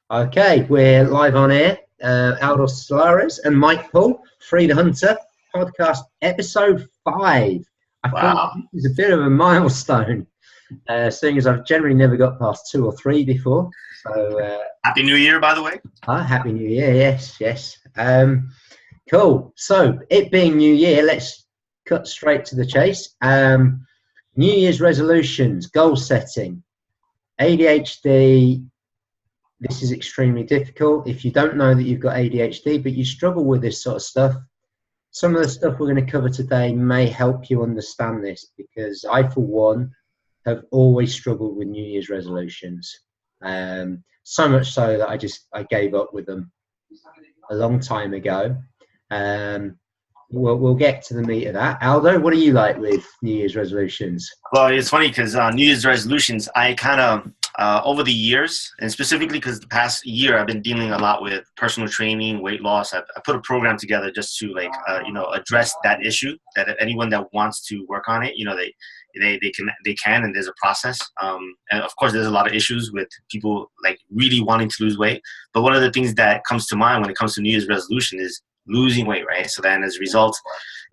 Okay, we're live on air. Aldo Solares and Mike Paul, Free the Hunter, podcast episode 5. I think Wow. this is a bit of a milestone, seeing as I've generally never got past 2 or 3 before. So, Happy New Year, by the way. Happy New Year, yes. Cool. So, it being New Year, let's cut straight to the chase. New Year's resolutions, goal setting, ADHD. This is extremely difficult. If you don't know that you've got ADHD, but you struggle with this sort of stuff, some of the stuff we're going to cover today may help you understand this, because I, for one, have always struggled with New Year's resolutions. So much so that I gave up with them a long time ago. We'll get to the meat of that. Aldo, what are you like with New Year's resolutions? Well, it's funny because New Year's resolutions, I kind of, over the years, and specifically because the past year, I've been dealing a lot with personal training, weight loss. I put a program together just to address that issue, that anyone that wants to work on it, they can, and there's a process. And of course, there's a lot of issues with people like really wanting to lose weight. But one of the things that comes to mind when it comes to New Year's resolution is losing weight, right? So then as a result,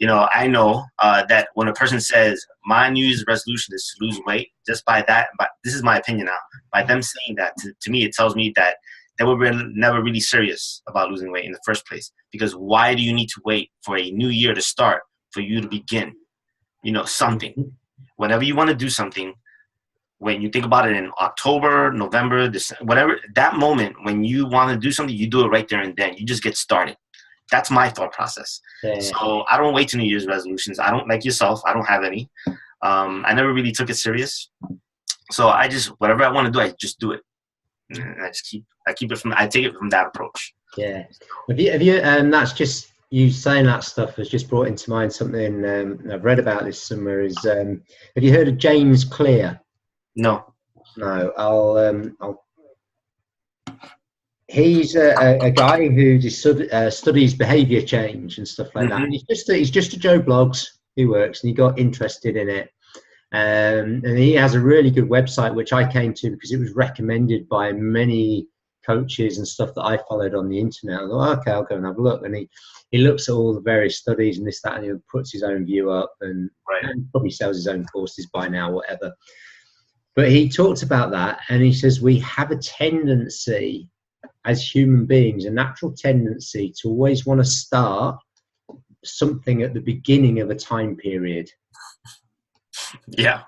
I know that when a person says my New Year's resolution is to lose weight, just by that, but this is my opinion now, by them saying that, to me, it tells me that they were never really serious about losing weight in the first place. Because why do you need to wait for a new year to start for you to begin, something? Whenever you want to do something, when you think about it in October, November, December, whatever, that moment when you want to do something, you do it right there and then. You just get started. That's my thought process. Yeah. So I don't wait to New Year's resolutions. I don't, like yourself, I don't have any. I never really took it serious. So I just, whatever I want to do, I just do it. And I take it from that approach. Yeah. Have you, that's just, you saying that stuff has just brought into mind something I've read about this somewhere is, have you heard of James Clear? No. I'll he's a guy who studies behavior change and stuff like that. And he's just a Joe Blogs who works, and he got interested in it. And he has a really good website, which I came to because it was recommended by many coaches and stuff that I followed on the internet. I thought, okay, I'll go and have a look. And he looks at all the various studies and this, that, and he puts his own view up and probably sells his own courses by now, whatever. But he talked about that, and he says we have a tendency as human beings, a natural tendency to always want to start something at the beginning of a time period. Yeah.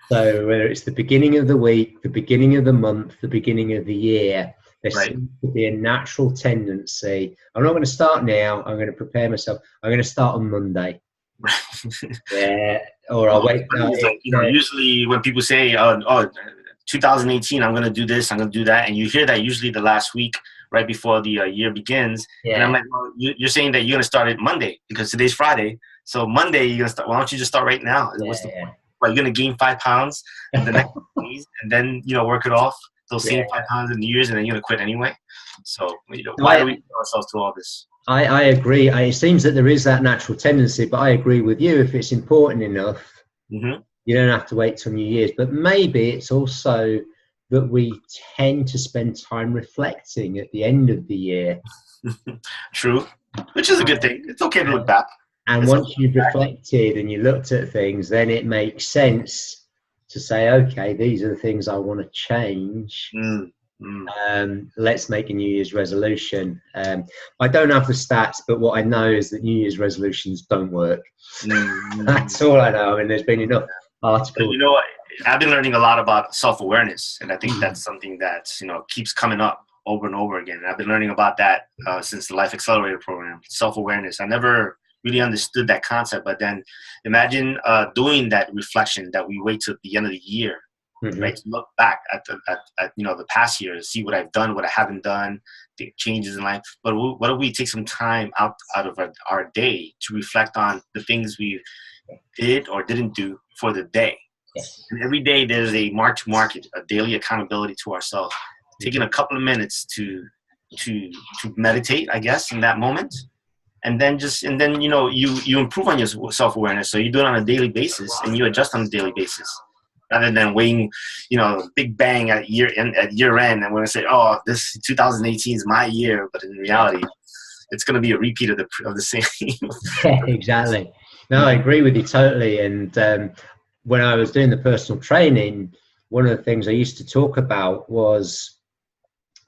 So whether it's the beginning of the week, the beginning of the month, the beginning of the year, there seems to be a natural tendency. I'm not going to start now. I'm going to prepare myself. I'm going to start on Monday. Yeah. Or I'll wait. Usually when people say, 2018, I'm going to do this, I'm going to do that. And you hear that usually the last week right before the year begins. Yeah. And I'm like, well, you're saying that you're going to start it Monday because today's Friday. So Monday, you're going to start. Why don't you just start right now? Yeah, what's the point? Well, you're going to gain 5 pounds in the next days and then, work it off, those same 5 pounds in the years, and then you're going to quit anyway. So, why do we put ourselves through all this? I agree. It seems that there is that natural tendency, but I agree with you. If it's important enough, you don't have to wait till New Year's. But maybe it's also that we tend to spend time reflecting at the end of the year. True, which is a good thing. It's okay to look back. And once you've reflected and you looked at things, then it makes sense to say, okay, these are the things I want to change. Let's make a New Year's resolution. I don't have the stats, but what I know is that New Year's resolutions don't work. That's all I know. I mean, there's been enough articles. But I've been learning a lot about self-awareness, and I think that's something that keeps coming up over and over again. And I've been learning about that since the Life Accelerator program. Self-awareness. I never really understood that concept, but then imagine doing that reflection that we wait till the end of the year. Right, to look back at the past year, see what I've done, what I haven't done, the changes in life. But what if we take some time out of our day to reflect on the things we did or didn't do for the day? Yes. And every day there's a mark to market, a daily accountability to ourselves. Taking a couple of minutes to meditate, I guess, in that moment. And then you improve on your self-awareness. So you do it on a daily basis and you adjust on a daily basis. rather than waiting, big bang at year end, and we're gonna say, oh, this 2018 is my year, but in reality, it's gonna be a repeat of the same. Yeah, exactly. No, I agree with you totally. And when I was doing the personal training, one of the things I used to talk about was,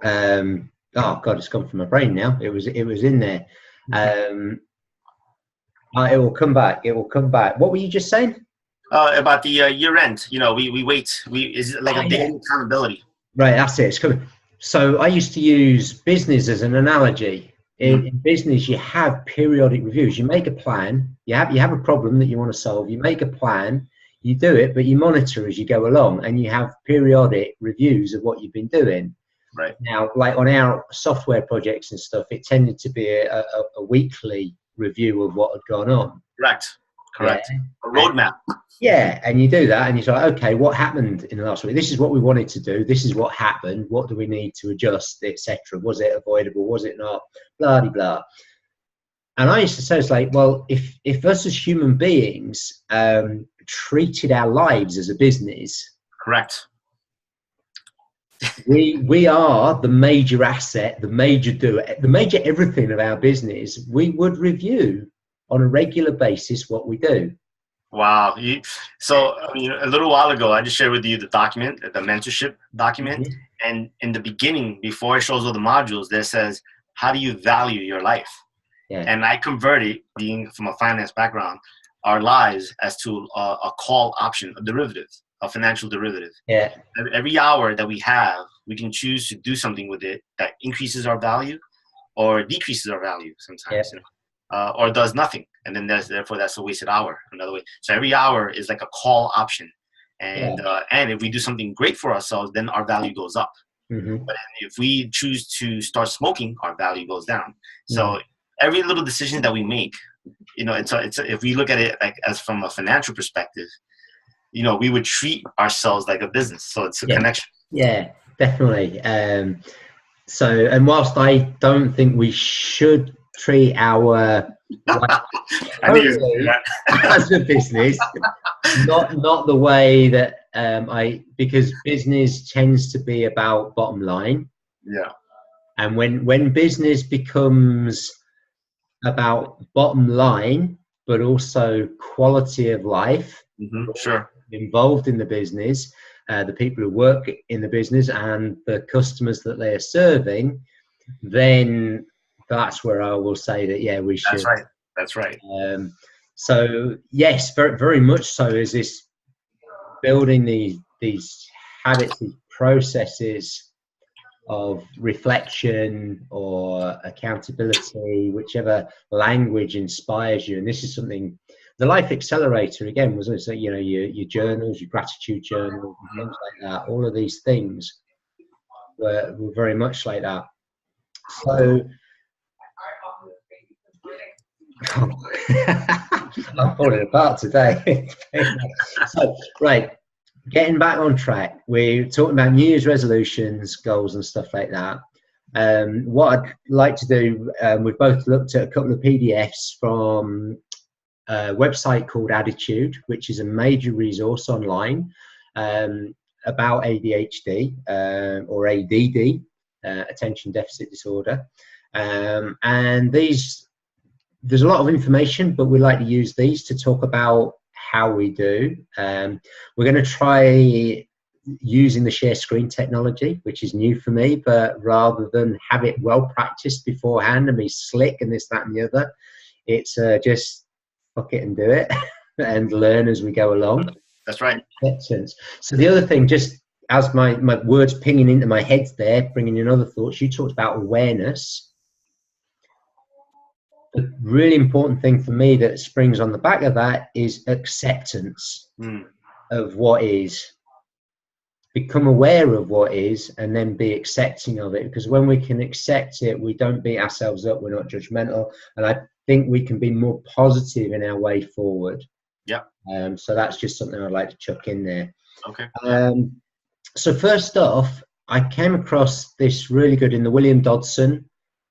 oh God, it's gone from my brain now. It was in there. It will come back. It will come back. What were you just saying? About the year end. We wait. Is it like a daily accountability? Right, that's it. It's coming. So I used to use business as an analogy. In business, you have periodic reviews. You make a plan. You have a problem that you want to solve. You make a plan. You do it, but you monitor as you go along, and you have periodic reviews of what you've been doing. Right. Now, like on our software projects and stuff, it tended to be a weekly review of what had gone on. Correct. Yeah. A roadmap. Yeah, and you do that, and you're like, okay, what happened in the last week? This is what we wanted to do. This is what happened. What do we need to adjust, etc.? Was it avoidable? Was it not? Blah de blah. And I used to say, it's like, well, if us as human beings treated our lives as a business, correct, we are the major asset, the major doer, the major everything of our business. We would review on a regular basis what we do. Wow. So a little while ago, I just shared with you the document, the mentorship document. And in the beginning, before it shows all the modules, there says, how do you value your life? Yeah. And I converted, being from a finance background, our lives as to a call option, a derivative, a financial derivative. Yeah. Every hour that we have, we can choose to do something with it that increases our value or decreases our value sometimes. Yeah. Or does nothing, and then therefore that's a wasted hour. Another way. So every hour is like a call option, and and if we do something great for ourselves, then our value goes up. But if we choose to start smoking, our value goes down. So every little decision that we make, it's if we look at it like as from a financial perspective, we would treat ourselves like a business. So it's a connection. Yeah, definitely. So, and whilst I don't think we should treat our as a business, not the way that because business tends to be about bottom line. Yeah. And when business becomes about bottom line, but also quality of life, sure, involved in the business, the people who work in the business and the customers that they are serving, then that's where I will say that, we should. That's right. So yes, very, very much so is this building these habits, these processes of reflection or accountability, whichever language inspires you. And this is something, the Life Accelerator, again, was also, your journals, your gratitude journal, things like that. All of these things were very much like that. So I'm falling apart today. So, right, getting back on track. We're talking about New Year's resolutions, goals, and stuff like that. What I'd like to do, we've both looked at a couple of PDFs from a website called Attitude, which is a major resource online about ADHD or ADD, attention deficit disorder. And there's a lot of information, but we like to use these to talk about how we do. We're going to try using the share screen technology, which is new for me, but rather than have it well practiced beforehand and be slick and this, that, and the other, it's just fuck it and do it and learn as we go along. That's right. So the other thing, just as my words pinging into my head there, bringing in other thoughts, you talked about awareness. The really important thing for me that springs on the back of that is acceptance of what is. Become aware of what is and then be accepting of it, because when we can accept it, we don't beat ourselves up, we're not judgmental, and I think we can be more positive in our way forward. Yeah. So that's just something I'd like to chuck in there. Okay. So first off, I came across this really good in the William Dodson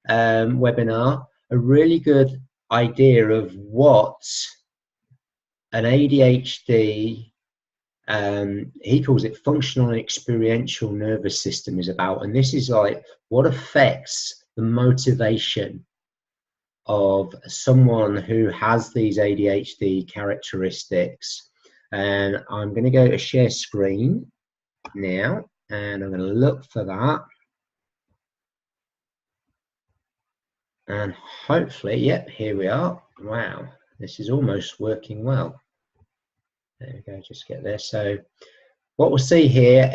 webinar, a really good idea of what an ADHD he calls it functional and experiential nervous system is about. And this is like what affects the motivation of someone who has these ADHD characteristics. And I'm going to go to share screen now, and I'm going to look for that. And hopefully, yep, here we are. Wow, this is almost working well. There we go, just get there. So what we'll see here,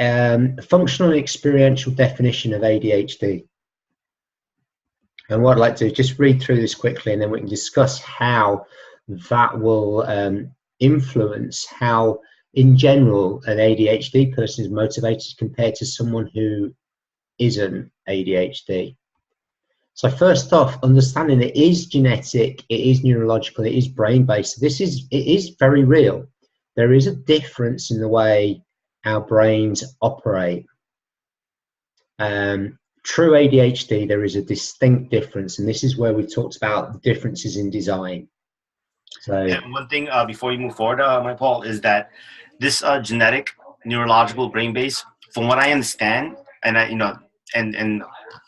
functional and experiential definition of ADHD. And what I'd like to do, just read through this quickly, and then we can discuss how that will influence how, in general, an ADHD person is motivated compared to someone who isn't ADHD. So first off, understanding it is genetic, it is neurological, it is brain-based. So it is very real. There is a difference in the way our brains operate. True ADHD, there is a distinct difference, and this is where we talked about the differences in design. So, and one thing before you move forward, my Paul, is that this genetic, neurological, brain-based, from what I understand, and and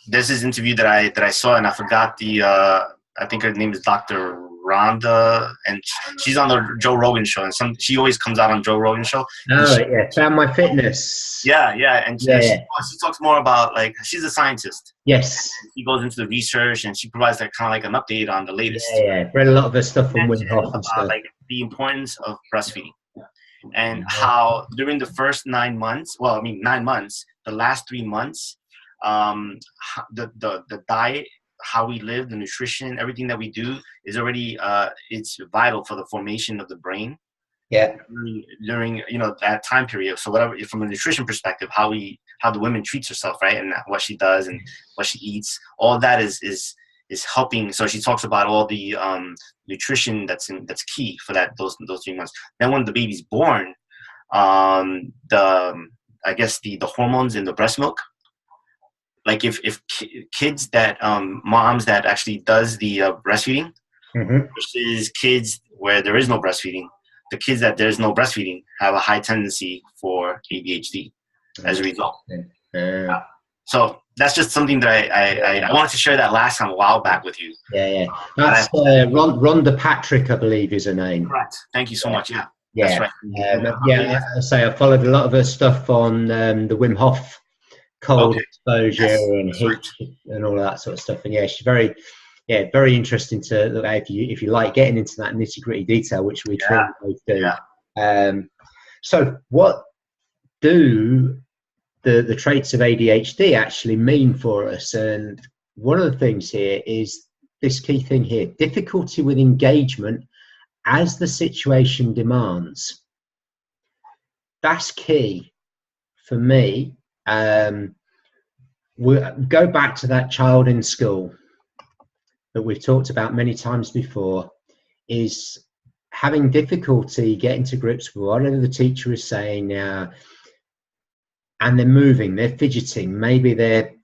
there's this interview that I saw, and I forgot the I think her name is Dr. Rhonda, and she's on the Joe Rogan show, and she always comes out on Joe Rogan show. Oh yeah, Found My Fitness. Yeah, and she talks more about, like, she's a scientist. Yes. She goes into the research, and she provides like kind of like an update on the latest. Yeah. Read a lot of the stuff from Wim Hof and stuff. Like the importance of breastfeeding, and how during the first 9 months, well, I mean 9 months, the last 3 months, the diet, how we live, the nutrition, everything that we do is already it's vital for the formation of the brain. Yeah. During that time period. So whatever, from a nutrition perspective, how the woman treats herself, right, and what she does and what she eats, all that is helping. So she talks about all the nutrition that's key for those 3 months. Then when the baby's born, I guess the hormones in the breast milk. Like if kids that moms that actually does the breastfeeding versus kids where there is no breastfeeding, the kids that there's no breastfeeding have a high tendency for ADHD as a result. So that's just something that I wanted to share that last time a while back with you. Yeah. That's Rhonda Patrick, I believe, is her name. Correct. Thank you so much. Yeah. That's right. I say I followed a lot of her stuff on the Wim Hof cold exposure and heat and all of that sort of stuff. And yeah, she's very interesting to look at if you like getting into that nitty-gritty detail, which we try to do. So what do the traits of ADHD actually mean for us? And one of the things here is this key thing here: difficulty with engagement as the situation demands. That's key for me. We'll go back to that child in school that we've talked about many times before, is having difficulty getting to grips with whatever the teacher is saying now, and they're moving, they're fidgeting, maybe they're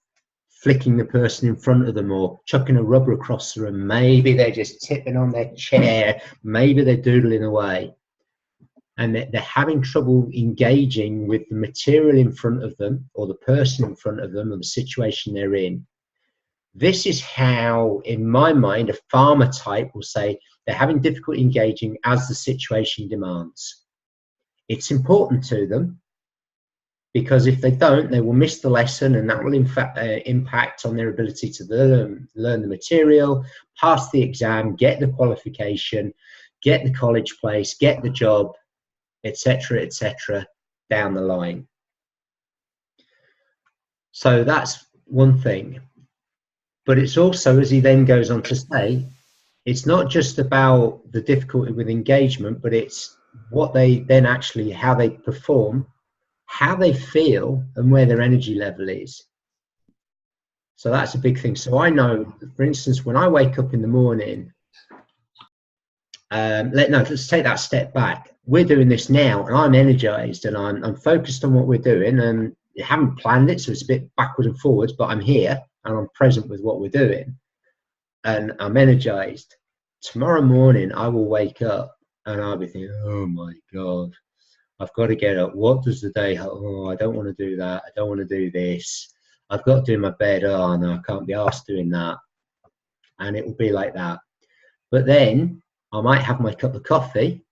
flicking the person in front of them or chucking a rubber across the room, maybe they're just tipping on their chair, maybe they're doodling away, and they're having trouble engaging with the material in front of them or the person in front of them or the situation they're in. This is how, in my mind, a farmer type will say they're having difficulty engaging as the situation demands. It's important to them, because if they don't, they will miss the lesson, and that will in fact impact on their ability to learn the material, pass the exam, get the qualification, get the college place, get the job, etc., down the line. So that's one thing. But it's also, as he then goes on to say, it's not just about the difficulty with engagement, but it's what they then actually, how they perform, how they feel, and where their energy level is. So that's a big thing. So I know, for instance, when I wake up in the morning, let's take that step back. We're doing this now, and I'm energized, and I'm focused on what we're doing, and I haven't planned it, so it's a bit backwards and forwards, but I'm here and I'm present with what we're doing, and I'm energized. Tomorrow morning I will wake up and I'll be thinking, oh my God, I've got to get up. What does the day? Oh, I don't want to do that. I don't want to do this. I've got to do my bed. Oh no, I can't be asked doing that. And it will be like that. But then I might have my cup of coffee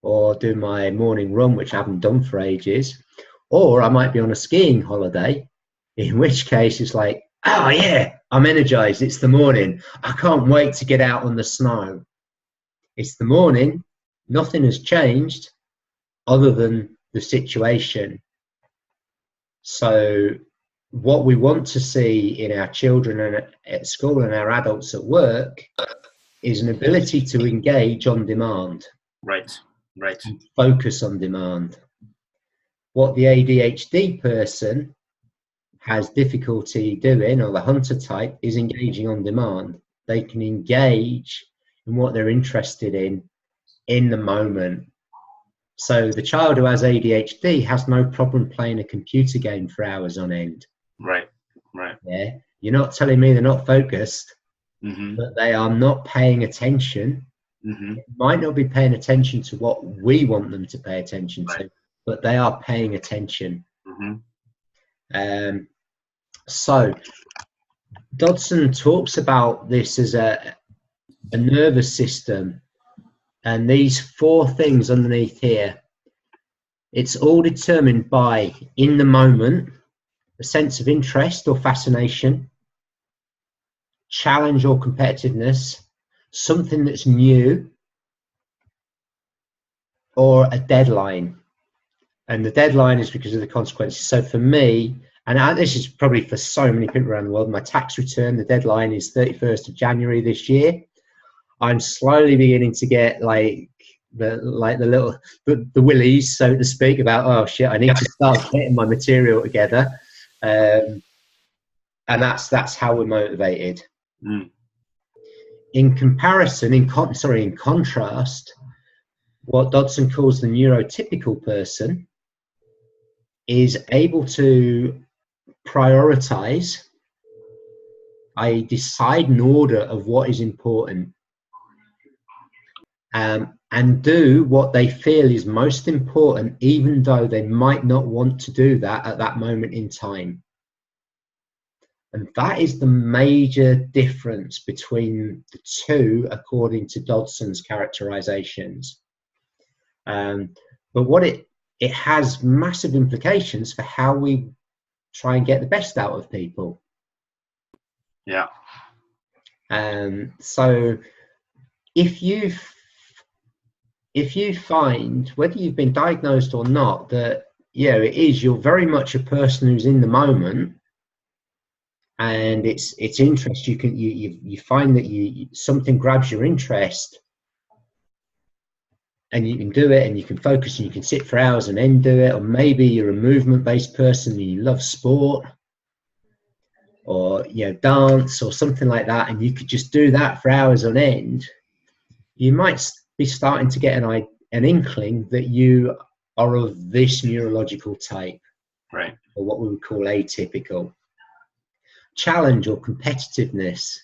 or do my morning run, which I haven't done for ages. Or I might be on a skiing holiday, in which case it's like, oh yeah, I'm energized. It's the morning. I can't wait to get out on the snow. It's the morning. Nothing has changed other than the situation. So what we want to see in our children and at school and our adults at work is an ability to engage on demand. Right. And focus on demand. What the ADHD person has difficulty doing, or the hunter type, is engaging on demand. They can engage in what they're interested in the moment. So the child who has ADHD has no problem playing a computer game for hours on end. Right. Yeah. You're not telling me they're not focused, Mm-hmm. but they are not paying attention. Mm-hmm. They might not be paying attention to what we want them to pay attention to, but they are paying attention. Mm-hmm. So Dodson talks about this as a nervous system, and these 4 things underneath here. It's all determined by, in the moment, a sense of interest or fascination, challenge or competitiveness, something that's new, or a deadline. And the deadline is because of the consequences. So for me, and this is probably for so many people around the world, my tax return, the deadline is 31st of January this year. I'm slowly beginning to get the willies, so to speak, about, oh shit, I need to start getting my material together. And that's how we're motivated. In comparison, in contrast, what Dodson calls the neurotypical person is able to prioritize, I decide an order of what is important, and do what they feel is most important, even though they might not want to do that at that moment in time. And that is the major difference between the two, according to Dodson's characterizations. But what it has massive implications for how we try and get the best out of people. Yeah. So if you find, whether you've been diagnosed or not, that you're very much a person who's in the moment, and it's interest, you find that something grabs your interest, and you can do it, and you can focus, and you can sit for hours and then do it. Or maybe you're a movement-based person and you love sport, or dance or something like that, and you could just do that for hours on end. You might be starting to get an inkling that you are of this neurological type, right? Or what we would call atypical. Challenge or competitiveness.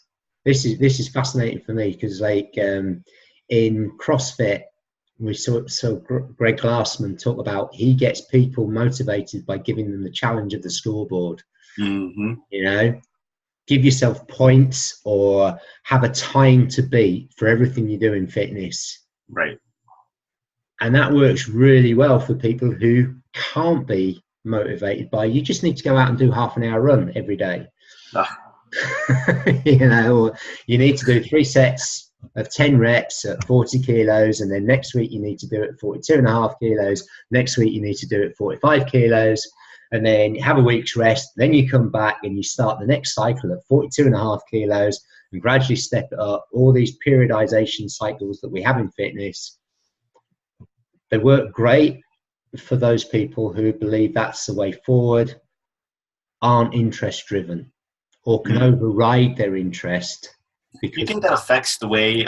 This is fascinating for me, because in CrossFit, we saw Greg Glassman talk about, he gets people motivated by giving them the challenge of the scoreboard. Mm-hmm. Give yourself points or have a time to beat for everything you do in fitness. Right. And that works really well for people who can't be motivated by, you just need to go out and do half an hour run every day. Or you need to do 3 sets of 10 reps at 40 kilos, and then next week you need to do it at 42.5 kilos. Next week you need to do it at 45 kilos, and then you have a week's rest. Then you come back and you start the next cycle at 42.5 kilos and gradually step it up. All these periodization cycles that we have in fitness, they work great for those people who believe that's the way forward, aren't interest driven, or can override their interest. Do you think that affects the way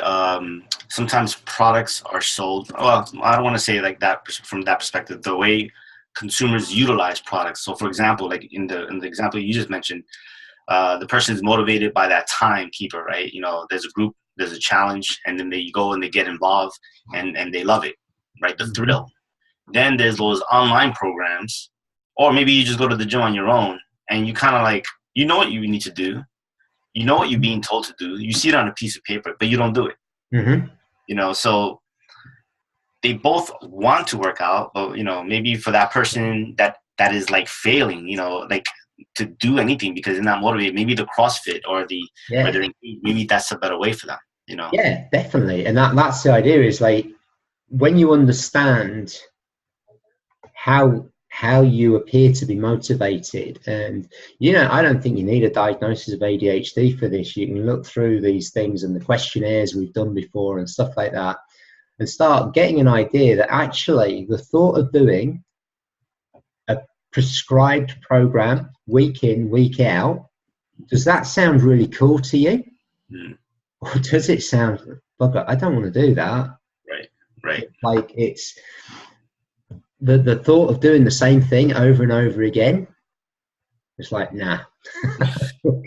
sometimes products are sold? Well, I don't want to say like that from that perspective, the way consumers utilize products. So for example, like in the example you just mentioned, the person is motivated by that timekeeper, right? There's a group, there's a challenge, and then they go and they get involved and they love it, right? The thrill. Then there's those online programs, or maybe you just go to the gym on your own and you kind of like, you know what you need to do. You know what you're being told to do. You see it on a piece of paper, but you don't do it. Mm-hmm. You know, so they both want to work out, but, you know, maybe for that person that is like failing, you know, like to do anything because they're not motivated, maybe the CrossFit or maybe that's a better way for them, you know? Yeah, definitely. And that's the idea is like, when you understand how you appear to be motivated, and you know, I don't think you need a diagnosis of ADHD for this. You can look through these things and the questionnaires we've done before and stuff like that, and start getting an idea that actually the thought of doing a prescribed program week in, week out, does that sound really cool to you? Or does it sound, bugger, I don't want to do that? Right. Like, it's the thought of doing the same thing over and over again. It's like, nah.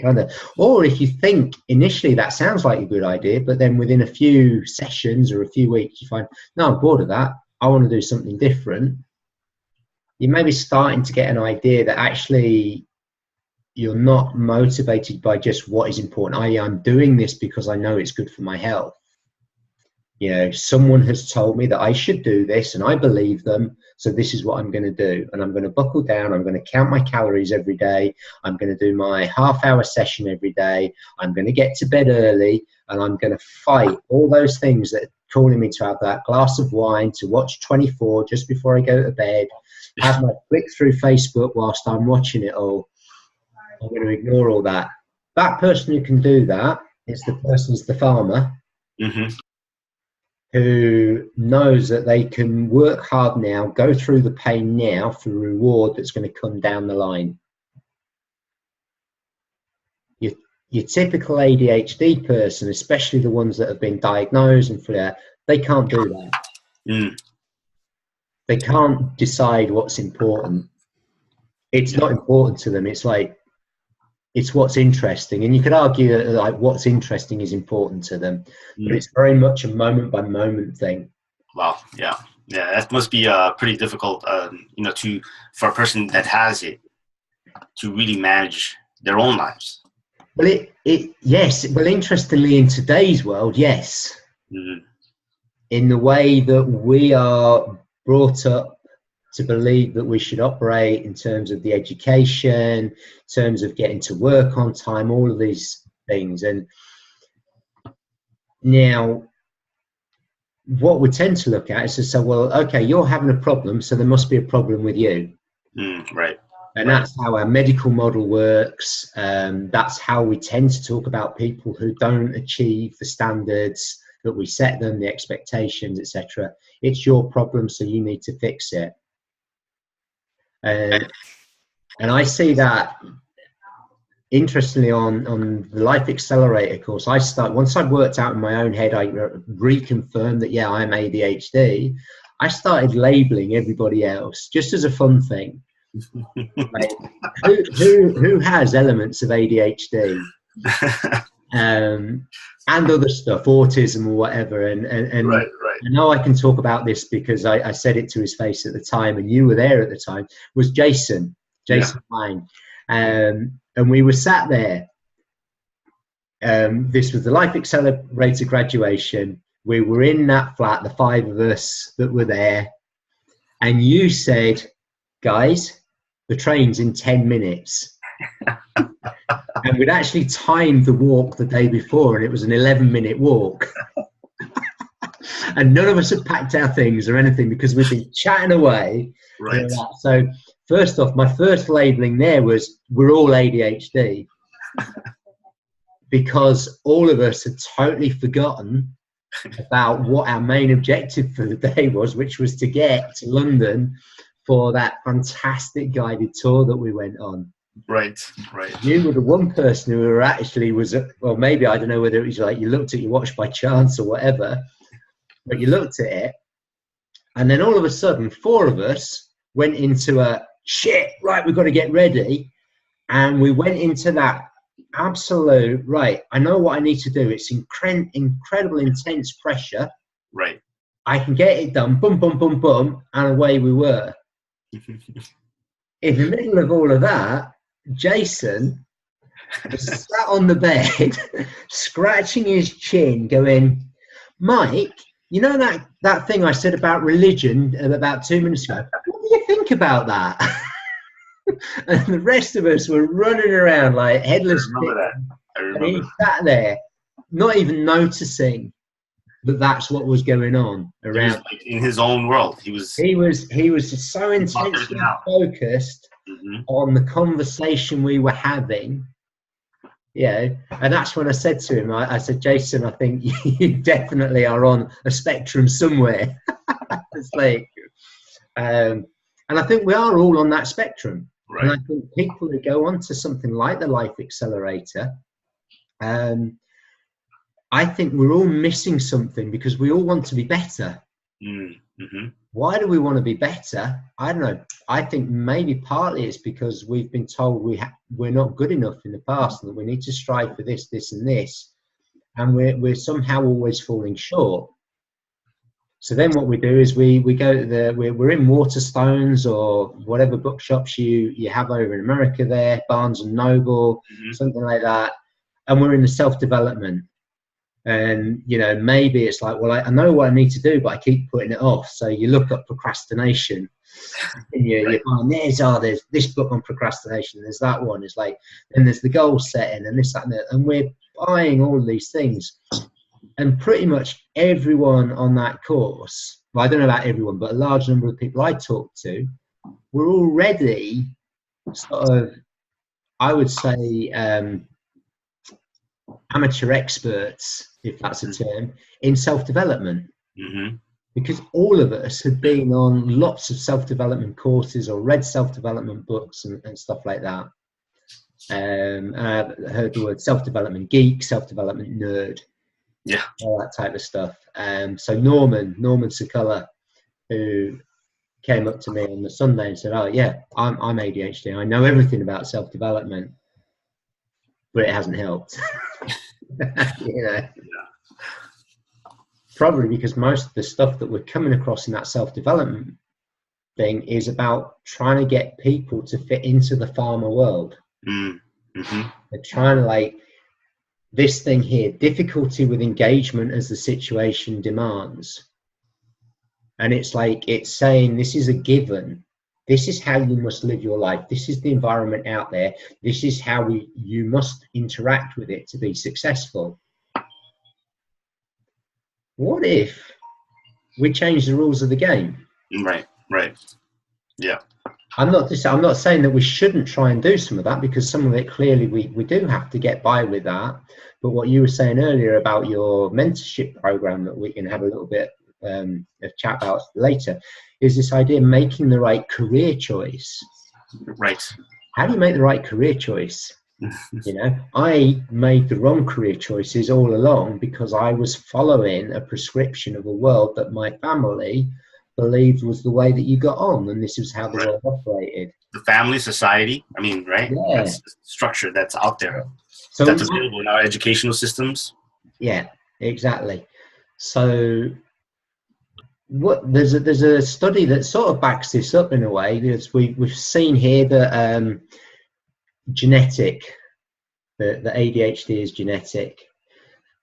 Kind of. Or if you think initially that sounds like a good idea, but then within a few sessions or a few weeks you find, no, I'm bored of that, I want to do something different. You may be starting to get an idea that actually you're not motivated by just what is important, i.e. I'm doing this because I know it's good for my health. You know, someone has told me that I should do this and I believe them, so this is what I'm going to do. And I'm going to buckle down, I'm going to count my calories every day, I'm going to do my half-hour session every day, I'm going to get to bed early, and I'm going to fight all those things that are calling me to have that glass of wine, to watch 24 just before I go to bed, have my flick through Facebook whilst I'm watching it all. I'm going to ignore all that. That person who can do that is the farmer. Mm-hmm. Who knows that they can work hard now, go through the pain now for the reward that's going to come down the line. Your typical ADHD person, especially the ones that have been diagnosed and they can't do that. They can't decide what's important. It's not important to them. It's like, it's what's interesting. And you could argue that like what's interesting is important to them, but it's very much a moment by moment thing. Wow. Yeah. That must be pretty difficult, you know, for a person that has it to really manage their own lives. Well, yes. Well, interestingly, in today's world, yes. Mm-hmm. In the way that we are brought up to believe that we should operate in terms of the education, in terms of getting to work on time, all of these things. And now what we tend to look at is to say, well, okay, you're having a problem, so there must be a problem with you. Right. And that's how our medical model works. That's how we tend to talk about people who don't achieve the standards that we set them, the expectations, etc. It's your problem, so you need to fix it. And I see that, interestingly, on the Life Accelerator course, once I'd worked out in my own head, I reconfirmed that, yeah, I'm ADHD. I started labeling everybody else just as a fun thing. Like, who has elements of ADHD? And other stuff, autism or whatever. And right. I know I can talk about this because I said it to his face at the time, and you were there at the time, was Jason Pine. And we were sat there. This was the Life Accelerator graduation. We were in that flat, the 5 of us that were there. And you said, guys, the train's in 10 minutes. And we'd actually timed the walk the day before, and it was an 11-minute walk. And none of us had packed our things or anything because we'd been chatting away. Right. So first off, my first labeling there was, we're all ADHD. Because all of us had totally forgotten about what our main objective for the day was, which was to get to London for that fantastic guided tour that we went on. Right. You were the one person who actually was, well, maybe, I don't know whether it was like you looked at your watch by chance or whatever, but you looked at it, and then all of a sudden 4 of us went into a shit, right, we've got to get ready. And we went into that absolute, right, I know what I need to do. It's incredible, intense pressure. Right. I can get it done, boom, boom, boom, boom, and away we were. In the middle of all of that, Jason was sat on the bed, scratching his chin, going, Mike, you know that thing I said about religion about 2 minutes ago? What do you think about that? And the rest of us were running around like headless. I remember that. I remember. And he sat there, not even noticing that that's what was going on around. He was like in his own world. He was just so intensely focused on the conversation we were having. Yeah, and that's when I said to him, I said, Jason, I think you definitely are on a spectrum somewhere. It's like, and I think we are all on that spectrum. Right. And I think people who go on to something like the Life Accelerator, I think we're all missing something because we all want to be better. Mm-hmm. Why do we want to be better? I don't know. I think maybe partly it's because we've been told we're not good enough in the past and that we need to strive for this, this, and this, and we're somehow always falling short. So then what we do is we go to we're in Waterstones or whatever bookshops you have over in America there, Barnes and Noble, something like that, and we're in the self-development. And, you know, maybe it's like, well, I know what I need to do, but I keep putting it off. So you look up procrastination and you find there's this book on procrastination. There's that one. It's like, and there's the goal setting and this, that, and that. And we're buying all of these things. And pretty much everyone on that course, well, I don't know about everyone, but a large number of people I talked to were already sort of, I would say, amateur experts, if that's a term, in self-development. Because all of us had been on lots of self-development courses or read self-development books and stuff like that. I've heard the word self-development geek, self-development nerd, all that type of stuff. So Norman Sakala, who came up to me on the Sunday and said, oh yeah, I'm ADHD, I know everything about self-development, but it hasn't helped. You know, probably because most of the stuff that we're coming across in that self-development thing is about trying to get people to fit into the farmer world. They're trying to, like, this thing here, difficulty with engagement as the situation demands, and it's like it's saying this is a given. This is how you must live your life. This is the environment out there. This is how you must interact with it to be successful. What if we change the rules of the game? Right. Yeah. I'm not saying that we shouldn't try and do some of that, because some of it clearly we do have to get by with that. But what you were saying earlier about your mentorship program that we can have a little bit of chat about later is this idea of making the right career choice. Right. How do you make the right career choice? You know, I made the wrong career choices all along because I was following a prescription of a world that my family believed was the way that you got on, and this is how the world operated. The family, society, I mean, right? Yeah. That's the structure that's out there. So that's available in our educational systems. Yeah, exactly. So there's a study that sort of backs this up in a way, because we've seen here that genetic, the ADHD is genetic.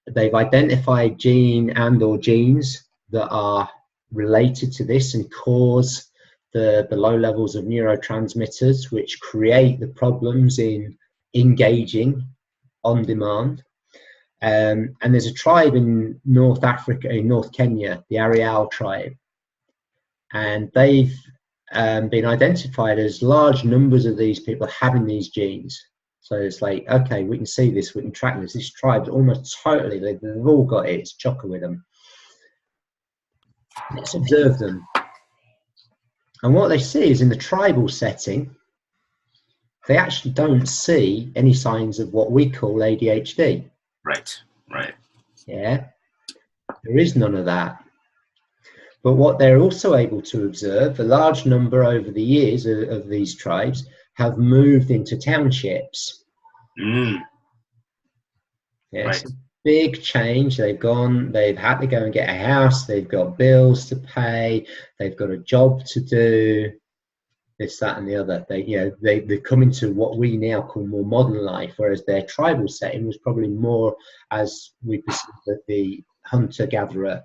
They've identified gene and or genes that are related to this and cause the low levels of neurotransmitters, which create the problems in engaging on demand. And there's a tribe in North Africa, in North Kenya, the Arial tribe, and they've been identified as large numbers of these people having these genes. So it's like, okay, we can see this, we can track this. This tribe's almost totally, they've all got it, it's chocker with them. Let's observe them. And what they see is in the tribal setting, they actually don't see any signs of what we call ADHD. Right. Yeah, there is none of that. But what they're also able to observe, a large number over the years of these tribes have moved into townships. Right. Yes. big change. They've had to go and get a house. They've got bills to pay. They've got a job to do. This, that, and the other. They come into what we now call more modern life, whereas their tribal setting was probably more as we perceive the hunter-gatherer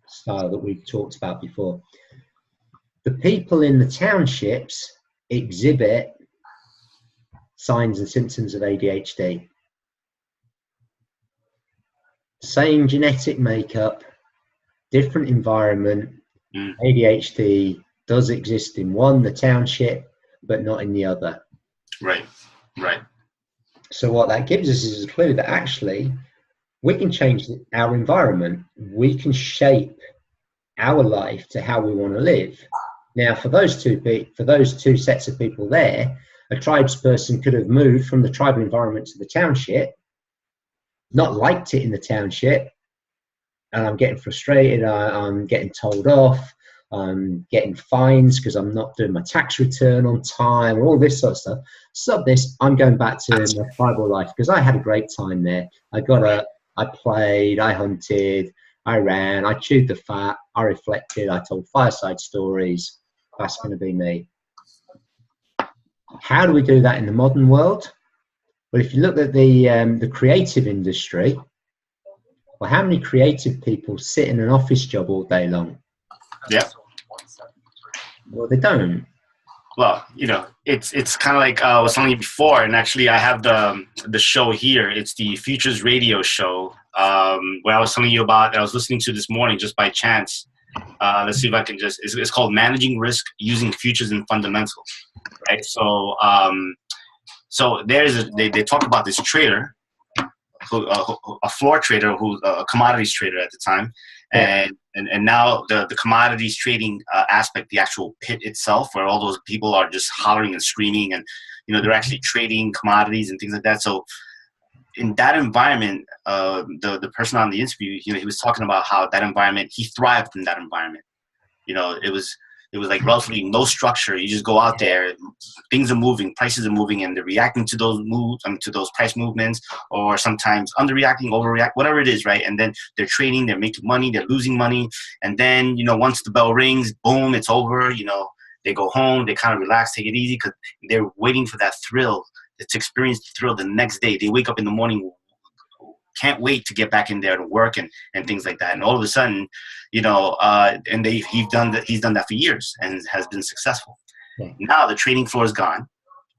style that we've talked about before. The people in the townships exhibit signs and symptoms of ADHD. Same genetic makeup, different environment. ADHD does exist in the township, but not in the other. Right. So what that gives us is a clue that actually we can change our environment. We can shape our life to how we want to live. Now, for those two sets of people there, a tribesperson could have moved from the tribal environment to the township, not liked it in the township, and I'm getting frustrated, I'm getting told off, I'm getting fines because I'm not doing my tax return on time, all this sort of stuff. Stop this, I'm going back to my tribal life because I had a great time there. I played, I hunted, I ran, I chewed the fat, I reflected, I told fireside stories. That's going to be me. How do we do that in the modern world? Well, if you look at the creative industry, well, how many creative people sit in an office job all day long? Yeah. Well, they don't. Well, it's kind of like I was telling you before, and actually I have the show here. It's the Futures Radio show where I was telling you about. I was listening to this morning just by chance. Let's see if I can it's called Managing Risk Using Futures and Fundamentals. Right. So they talk about this trader, a floor trader who's a commodities trader at the time. And now the commodities trading aspect, the actual pit itself, where all those people are just hollering and screaming, and they're actually trading commodities and things like that. So in that environment, the person on the interview, he was talking about how that environment, he thrived in that environment. It was like relatively no structure. You just go out there, things are moving, prices are moving, and they're reacting to those moves, to those price movements, or sometimes underreacting, overreact, whatever it is, right? And then they're trading, they're making money, they're losing money, and then once the bell rings, boom, it's over. They go home, they kind of relax, take it easy, because they're waiting for that thrill, to experience the thrill the next day. They wake up in the morning, can't wait to get back in there to work and things like that. And all of a sudden, and he's done that for years and has been successful. Yeah. Now the trading floor is gone.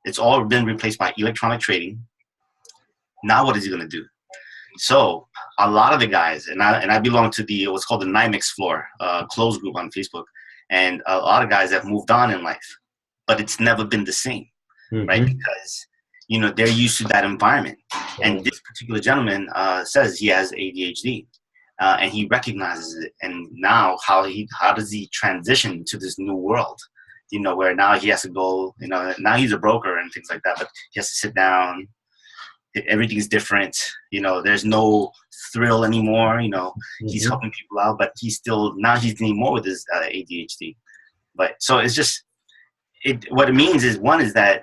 It's all been replaced by electronic trading. Now what is he going to do? So a lot of the guys, and I belong to what's called the NYMEX floor, closed group on Facebook, and a lot of guys have moved on in life, but it's never been the same, right? Because they're used to that environment. And this particular gentleman says he has ADHD, and he recognizes it. And now how does he transition to this new world? Where now he has to go, now he's a broker and things like that, but he has to sit down. Everything's different. There's no thrill anymore. He's helping people out, but he's dealing more with his ADHD. But so it's just, what it means is, one is that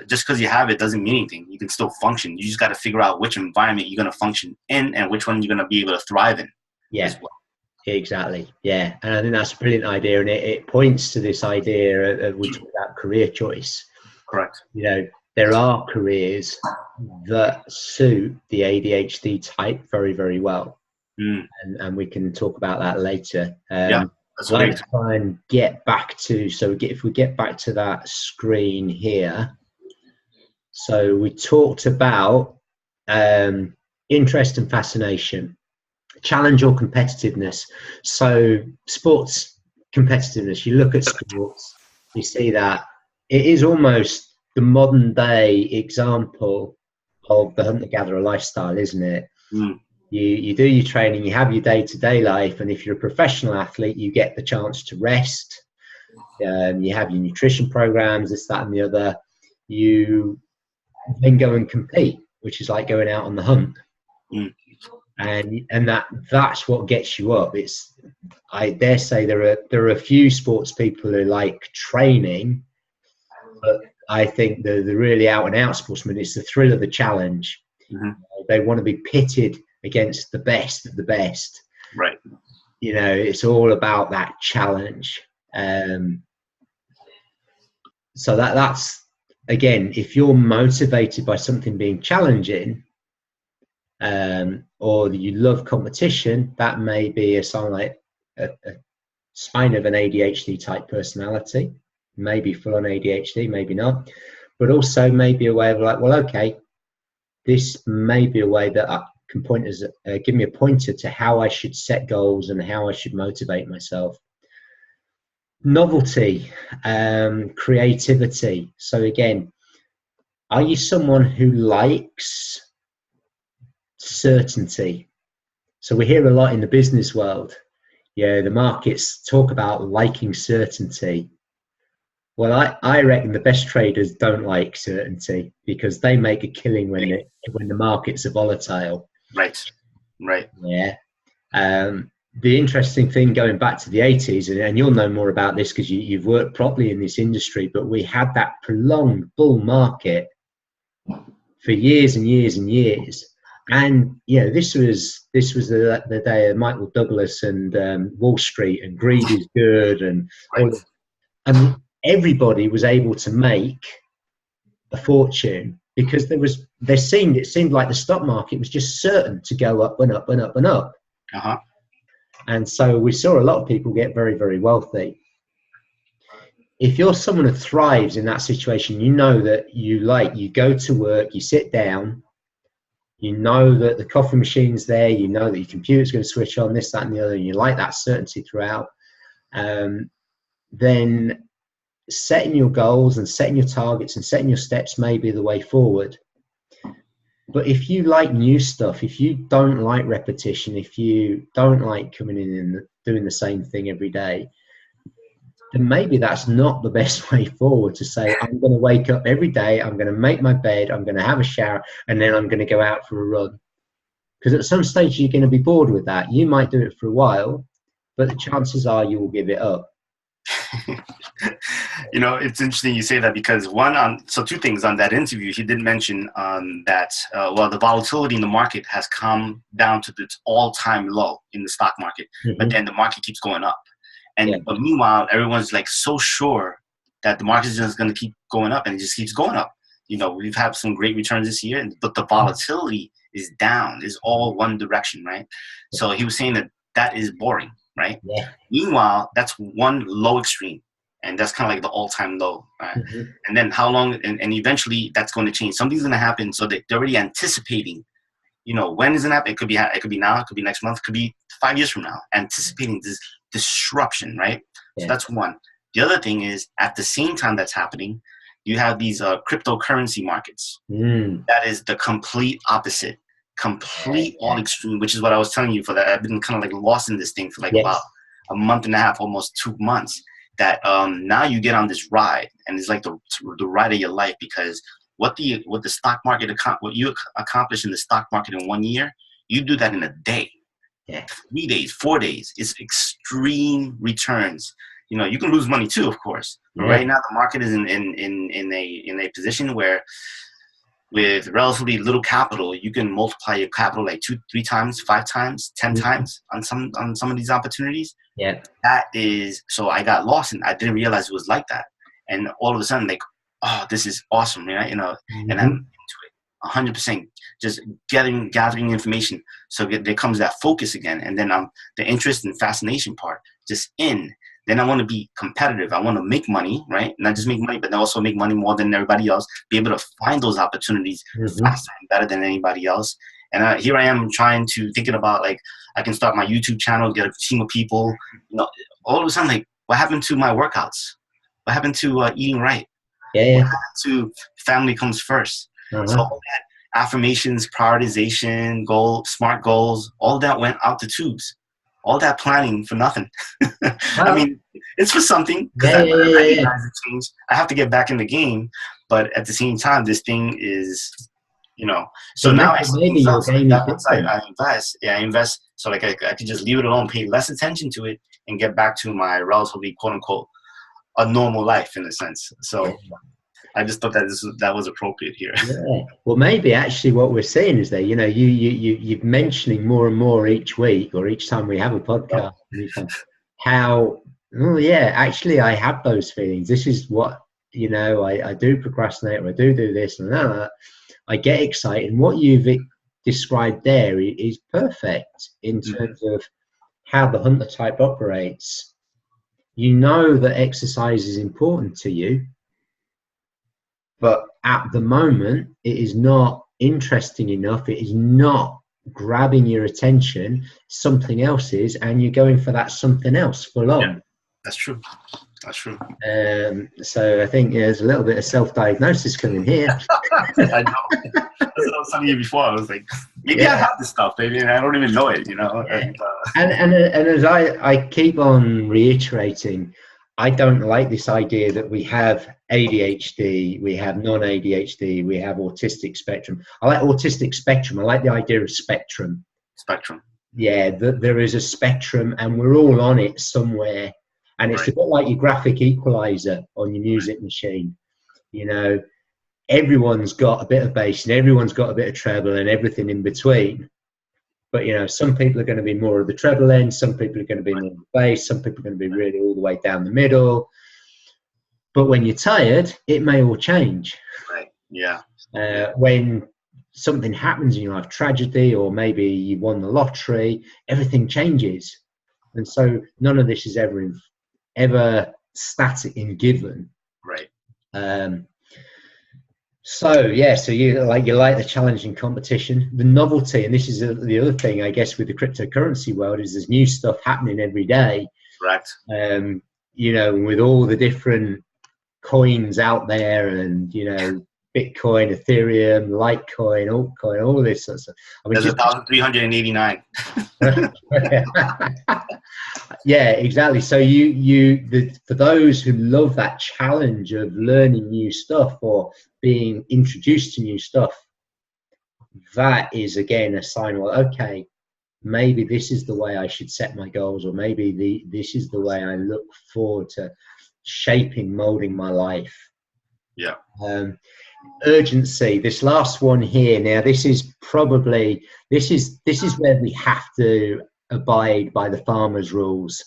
just because you have it doesn't mean anything. You can still function. You just got to figure out which environment you're going to function in and which one you're going to be able to thrive in. Yeah, well. Exactly. Yeah, and I think that's a brilliant idea, and it points to this idea of we talk about career choice. Correct. There are careers that suit the ADHD type very, very well, and we can talk about that later. That's I'd like to try and get back to, if we get back to that screen here. So we talked about interest and fascination, challenge or competitiveness. So sports competitiveness, you look at sports, you see that it is almost the modern day example of the hunter-gatherer lifestyle, isn't it? You do your training, you have your day-to-day life, and if you're a professional athlete, you get the chance to rest. You have your nutrition programs, this, that, and the other. You then go and compete, which is like going out on the hunt, and that's what gets you up. I dare say there are a few sports people who like training, but I think the really out and out sportsmen, it's the thrill of the challenge. They want to be pitted against the best of the best. Right. You know, it's all about that challenge. So that's, again, if you're motivated by something being challenging, or you love competition, that may be a sign, like a sign of an ADHD type personality. Maybe full on ADHD, maybe not, but also maybe a way of like, well, okay, this may be a way that I can point as give me a pointer to how I should set goals and how I should motivate myself. Novelty, creativity. So again, are you someone who likes certainty? So we hear a lot in the business world, yeah, the markets talk about liking certainty. Well, I reckon the best traders don't like certainty, because they make a killing when the markets are volatile. Right. Yeah. The interesting thing, going back to the 80s, and you'll know more about this because you've worked properly in this industry, but we had that prolonged bull market for years and years and years. And this was the day of Michael Douglas and Wall Street, and greed is good, and and everybody was able to make a fortune because it seemed like the stock market was just certain to go up and up and up and up. Uh-huh. And so we saw a lot of people get very, very wealthy. If you're someone who thrives in that situation, you know that you go to work, you sit down, you know that the coffee machine's there, you know that your computer's going to switch on, this, that, and the other, and you like that certainty throughout, then setting your goals and setting your targets and setting your steps may be the way forward. But if you like new stuff, if you don't like repetition, if you don't like coming in and doing the same thing every day, then maybe that's not the best way forward, to say, I'm going to wake up every day, I'm going to make my bed, I'm going to have a shower, and then I'm going to go out for a run. Because at some stage you're going to be bored with that. You might do it for a while, but the chances are you will give it up. It's interesting you say that, because so two things on that interview. He did mention that the volatility in the market has come down to its all-time low in the stock market, but then the market keeps going up, but meanwhile everyone's like so sure that the market is just going to keep going up, and it just keeps going up. We've had some great returns this year, but the volatility is down, is all one direction, right? So he was saying that is boring, right? Yeah. Meanwhile, that's one low extreme, and that's kind of like the all-time low, right? And then how long, and eventually that's going to change. Something's going to happen, so they're already anticipating, when is it happening? It could be now, it could be next month, it could be 5 years from now, anticipating this disruption, right? Yeah. So that's one. The other thing is, at the same time that's happening, you have these cryptocurrency markets. That is the complete opposite. All extreme, which is what I was telling you for that. I've been kind of like lost in this thing for about a month and a half, almost 2 months, that now you get on this ride, and it's like the ride of your life, because what the stock market, what you accomplish in the stock market in 1 year, you do that in a day, 3 days, 4 days. It's extreme returns. You can lose money too, of course, but right now the market is in a position where, with relatively little capital, you can multiply your capital like 2, 3 times, 5 times, 10 times on some of these opportunities. Yeah. That is, so I got lost, and I didn't realize it was like that. And all of a sudden, like, oh, this is awesome, right? And I'm into it 100%, just gathering information. So there comes that focus again, and then the interest and fascination part just in. Then I want to be competitive. I want to make money, right? Not just make money, but also make money more than everybody else. Be able to find those opportunities faster and better than anybody else. And here I am thinking about, like, I can start my YouTube channel, get a team of people. All of a sudden, like, what happened to my workouts? What happened to eating right? What happened to family comes first? So all that affirmations, prioritization, smart goals, all that went out the tubes. All that planning for nothing. I mean, it's for something, because I recognize the change. I have to get back in the game, but at the same time, this thing is, So now I invest, so like I could just leave it alone, pay less attention to it, and get back to my relatively, quote unquote, a normal life in a sense. So I just thought that that was appropriate here. Yeah. Well, maybe actually what we're seeing is that, you're mentioning more and more each week or each time we have a podcast, how, oh yeah, actually I have those feelings. This is what, I do procrastinate, or I do this and that. I get excited. And what you've described there is perfect in terms of how the hunter type operates. You know that exercise is important to you, but at the moment it is not interesting enough. It is not grabbing your attention. Something else is, and you're going for that something else full on. Yeah, that's true. That's true. So I think there's a little bit of self-diagnosis coming here. I know. That's what I was telling you before. I was like, maybe I have this stuff, maybe, and I don't even know it, Yeah. And as I keep on reiterating, I don't like this idea that we have ADHD, we have non-ADHD, we have autistic spectrum. I like autistic spectrum. I like the idea of spectrum. Spectrum. Yeah, there is a spectrum, and we're all on it somewhere. And it's a bit like your graphic equalizer on your music machine. Everyone's got a bit of bass and everyone's got a bit of treble and everything in between. But, some people are going to be more of the treble end, some people are going to be more of the bass, some people are going to be really all the way down the middle. But when you're tired, it may all change. Right, yeah. When something happens in your life, tragedy, or maybe you won the lottery, everything changes. And so none of this is ever static and given. Right. So you like the challenge and competition, the novelty, and this is the other thing, I guess, with the cryptocurrency world, is there's new stuff happening every day. Right. With all the different coins out there, and Bitcoin, Ethereum, Litecoin, altcoin, all this sort of stuff. There's 1,389. Yeah, exactly. So for those who love that challenge of learning new stuff or being introduced to new stuff, that is again a sign, well, okay, maybe this is the way I should set my goals, or maybe this is the way I look forward to shaping, molding my life. Yeah. Urgency, this last one here. Now, this is where we have to abide by the farmer's rules.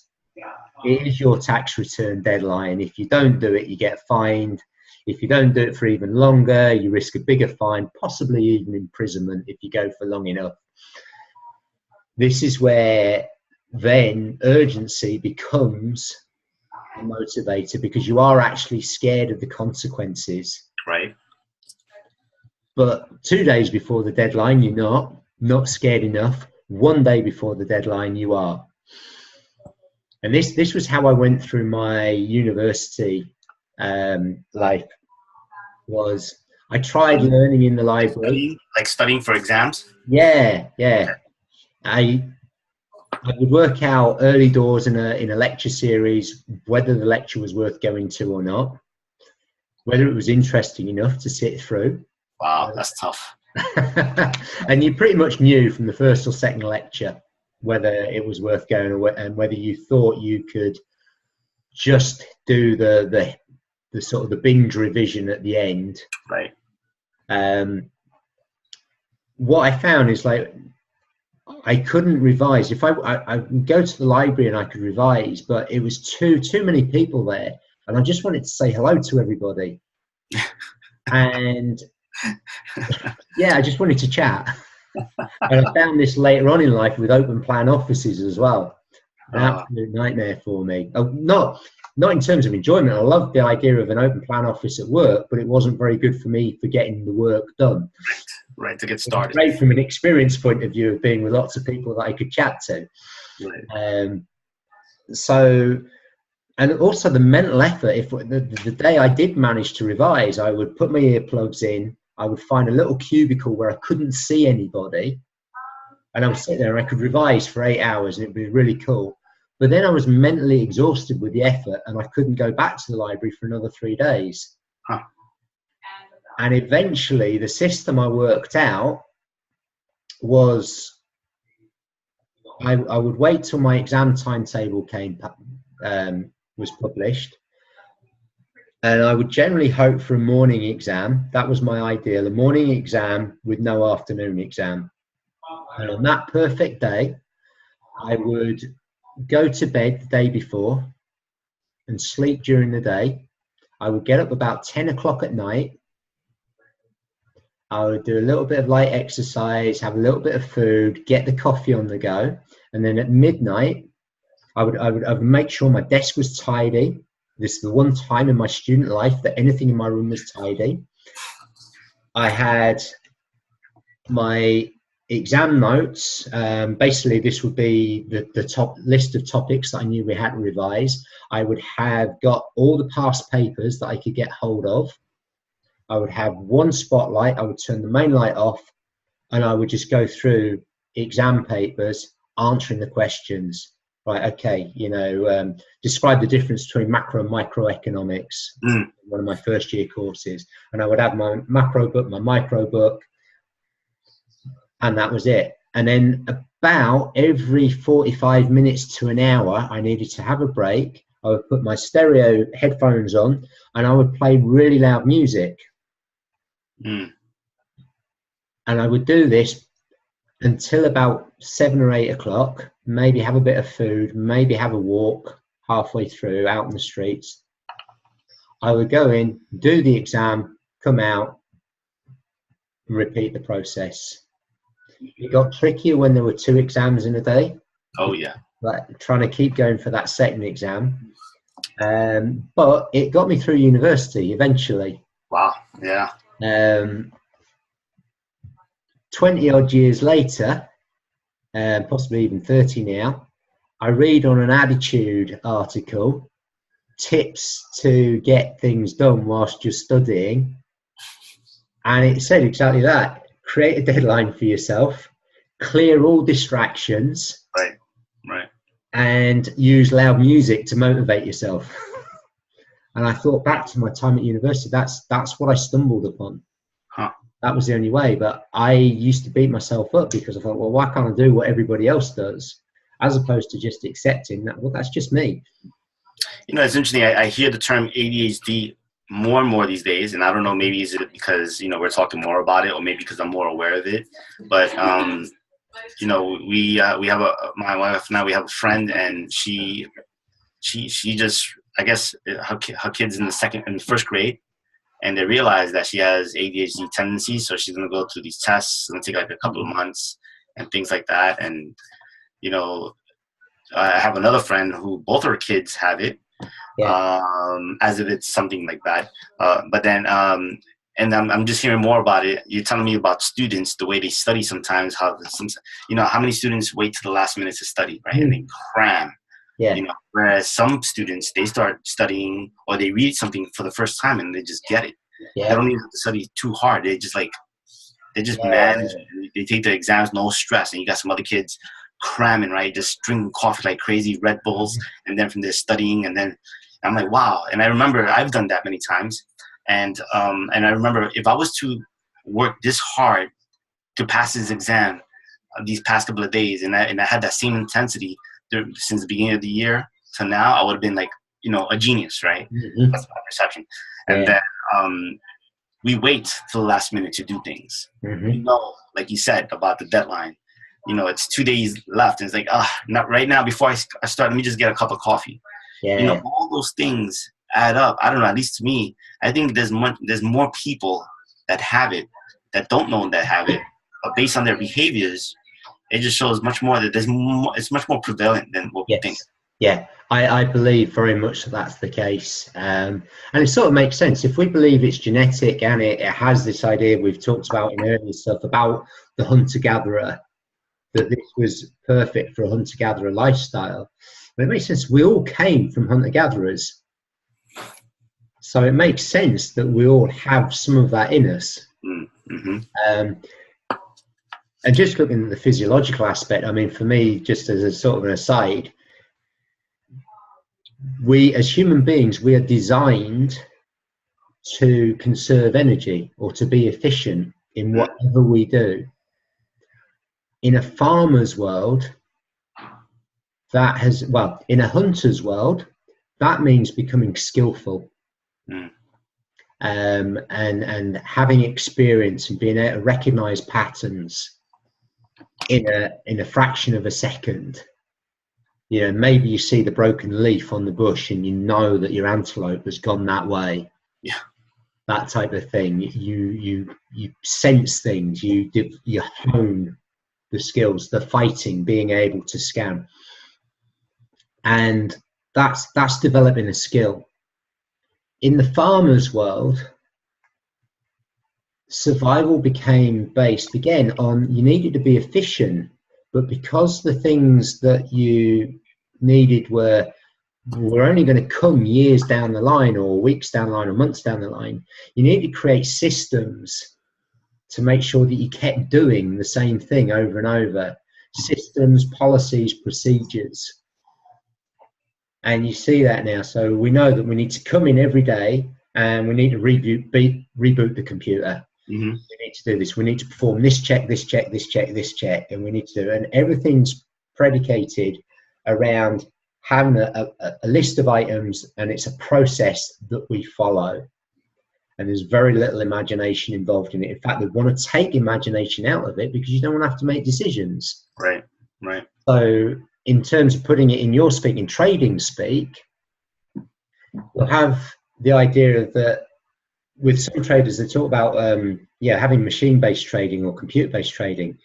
It is your tax return deadline. If you don't do it, you get fined. If you don't do it for even longer, you risk a bigger fine, possibly even imprisonment if you go for long enough. This is where then urgency becomes a motivator, because you are actually scared of the consequences. Right. But 2 days before the deadline, you're not scared enough. 1 day before the deadline, you are. And this was how I went through my university life. Was I tried learning in the library, studying for exams. Yeah. I would work out early doors in a lecture series whether the lecture was worth going to or not, whether it was interesting enough to sit through. Wow, that's tough. And you pretty much knew from the first or second lecture whether it was worth going, and whether you thought you could just do the sort of the binge revision at the end. Right. What I found is I couldn't revise. If I would go to the library and I could revise, but it was too many people there, and I just wanted to say hello to everybody. And I just wanted to chat. And I found this later on in life with open plan offices as well. An absolute nightmare for me. Not in terms of enjoyment. I loved the idea of an open plan office at work, but it wasn't very good for me for getting the work done. Right, to get started. Great from an experience point of view of being with lots of people that I could chat to. Right. And also the mental effort. If the day I did manage to revise, I would put my earplugs in. I would find a little cubicle where I couldn't see anybody, and I would sit there and I could revise for 8 hours, and it'd be really cool. But then I was mentally exhausted with the effort, and I couldn't go back to the library for another 3 days. Huh. And eventually, the system I worked out was I would wait till my exam timetable was published. And I would generally hope for a morning exam. That was my ideal, a morning exam with no afternoon exam. And on that perfect day, I would go to bed the day before and sleep during the day. I would get up about 10 o'clock at night. I would do a little bit of light exercise, have a little bit of food, get the coffee on the go. And then at midnight, I would make sure my desk was tidy. This is the one time in my student life that anything in my room was tidy. I had my exam notes. Basically, this would be the top list of topics that I knew we had to revise. I would have got all the past papers that I could get hold of. I would have one spotlight. I would turn the main light off, and I would just go through exam papers, answering the questions. Right, okay, describe the difference between macro and microeconomics, one of my first year courses. And I would have my macro book, my micro book, and that was it. And then about every 45 minutes to an hour, I needed to have a break. I would put my stereo headphones on, and I would play really loud music. And I would do this until about 7 or 8 o'clock, maybe have a bit of food, maybe have a walk halfway through out in the streets. I would go in, do the exam, come out, and repeat the process. It got trickier when there were 2 exams in a day. Oh, yeah. Like trying to keep going for that second exam. But it got me through university eventually. Wow, yeah. 20 odd years later, possibly even 30 now, I read on an attitude article, tips to get things done whilst you're studying. And it said exactly that. Create a deadline for yourself, clear all distractions, right, and use loud music to motivate yourself. And I thought back to my time at university, that's what I stumbled upon. That was the only way. But I used to beat myself up because I thought, well, why can't I do what everybody else does? As opposed to just accepting that, well, that's just me. It's interesting. I hear the term ADHD more and more these days, and I don't know, maybe is it because, we're talking more about it, or maybe because I'm more aware of it. But, we have my wife and I, we have a friend, and she just, I guess her kid's in the first grade. And they realize that she has ADHD tendencies, so she's going to go through these tests. It's going to take like a couple of months and things like that. And, I have another friend who both her kids have it, as if it's something like that. But then, and I'm just hearing more about it. You're telling me about students, the way they study sometimes, how many students wait to the last minute to study, right? And they cram. Yeah. Whereas some students, they start studying or they read something for the first time and they just get it. Yeah. They don't even have to study too hard. They just manage. They take the exams, no stress. And you got some other kids cramming, right? Just drinking coffee like crazy, Red Bulls, and then from there studying. And then I'm like, wow. And I remember I've done that many times. And I remember if I was to work this hard to pass this exam these past couple of days, and I had that same intensity since the beginning of the year to now, I would have been like, a genius, right? Mm-hmm. That's my perception. And then we wait till the last minute to do things. Mm-hmm. Like you said about the deadline, it's 2 days left, and it's like, not right now. Before I start, let me just get a cup of coffee. Yeah. All those things add up. I don't know. At least to me, I think there's more people that have it that don't know that have it, but based on their behaviors, it just shows much more that it's much more prevalent than what we think. Yeah, I believe very much that's the case. And it sort of makes sense. If we believe it's genetic and it has this idea we've talked about in earlier stuff about the hunter-gatherer, that this was perfect for a hunter-gatherer lifestyle, but it makes sense. We all came from hunter-gatherers. So it makes sense that we all have some of that in us. Mm-hmm. And just looking at the physiological aspect, I mean, for me, just as a sort of an aside, we as human beings, we are designed to conserve energy or to be efficient in whatever we do. In a farmer's world, in a hunter's world, that means becoming skillful. and having experience and being able to recognize patterns in a fraction of a second. You know, maybe you see the broken leaf on the bush and you know that your antelope has gone that way. Yeah. That type of thing. You sense things. You hone the skills, the fighting, being able to scan, and that's developing a skill. In the farmer's world, survival became based again on you needed to be efficient, but because the things that you needed were only going to come years down the line, or weeks down the line, or months down the line, you need to create systems to make sure that you kept doing the same thing over and over. Systems, policies, procedures. And you see that now. So we know that we need to come in every day and we need to reboot the computer. Mm-hmm. We need to do this. We need to perform this check, this check, this check, this check. And we need to do it. And everything's predicated around having a list of items, and it's a process that we follow. And there's very little imagination involved in it. In fact, they want to take imagination out of it because you don't want to have to make decisions. Right. So in terms of putting it in your speak, in trading speak, you'll have the idea that with some traders, they talk about having machine-based trading or computer-based trading.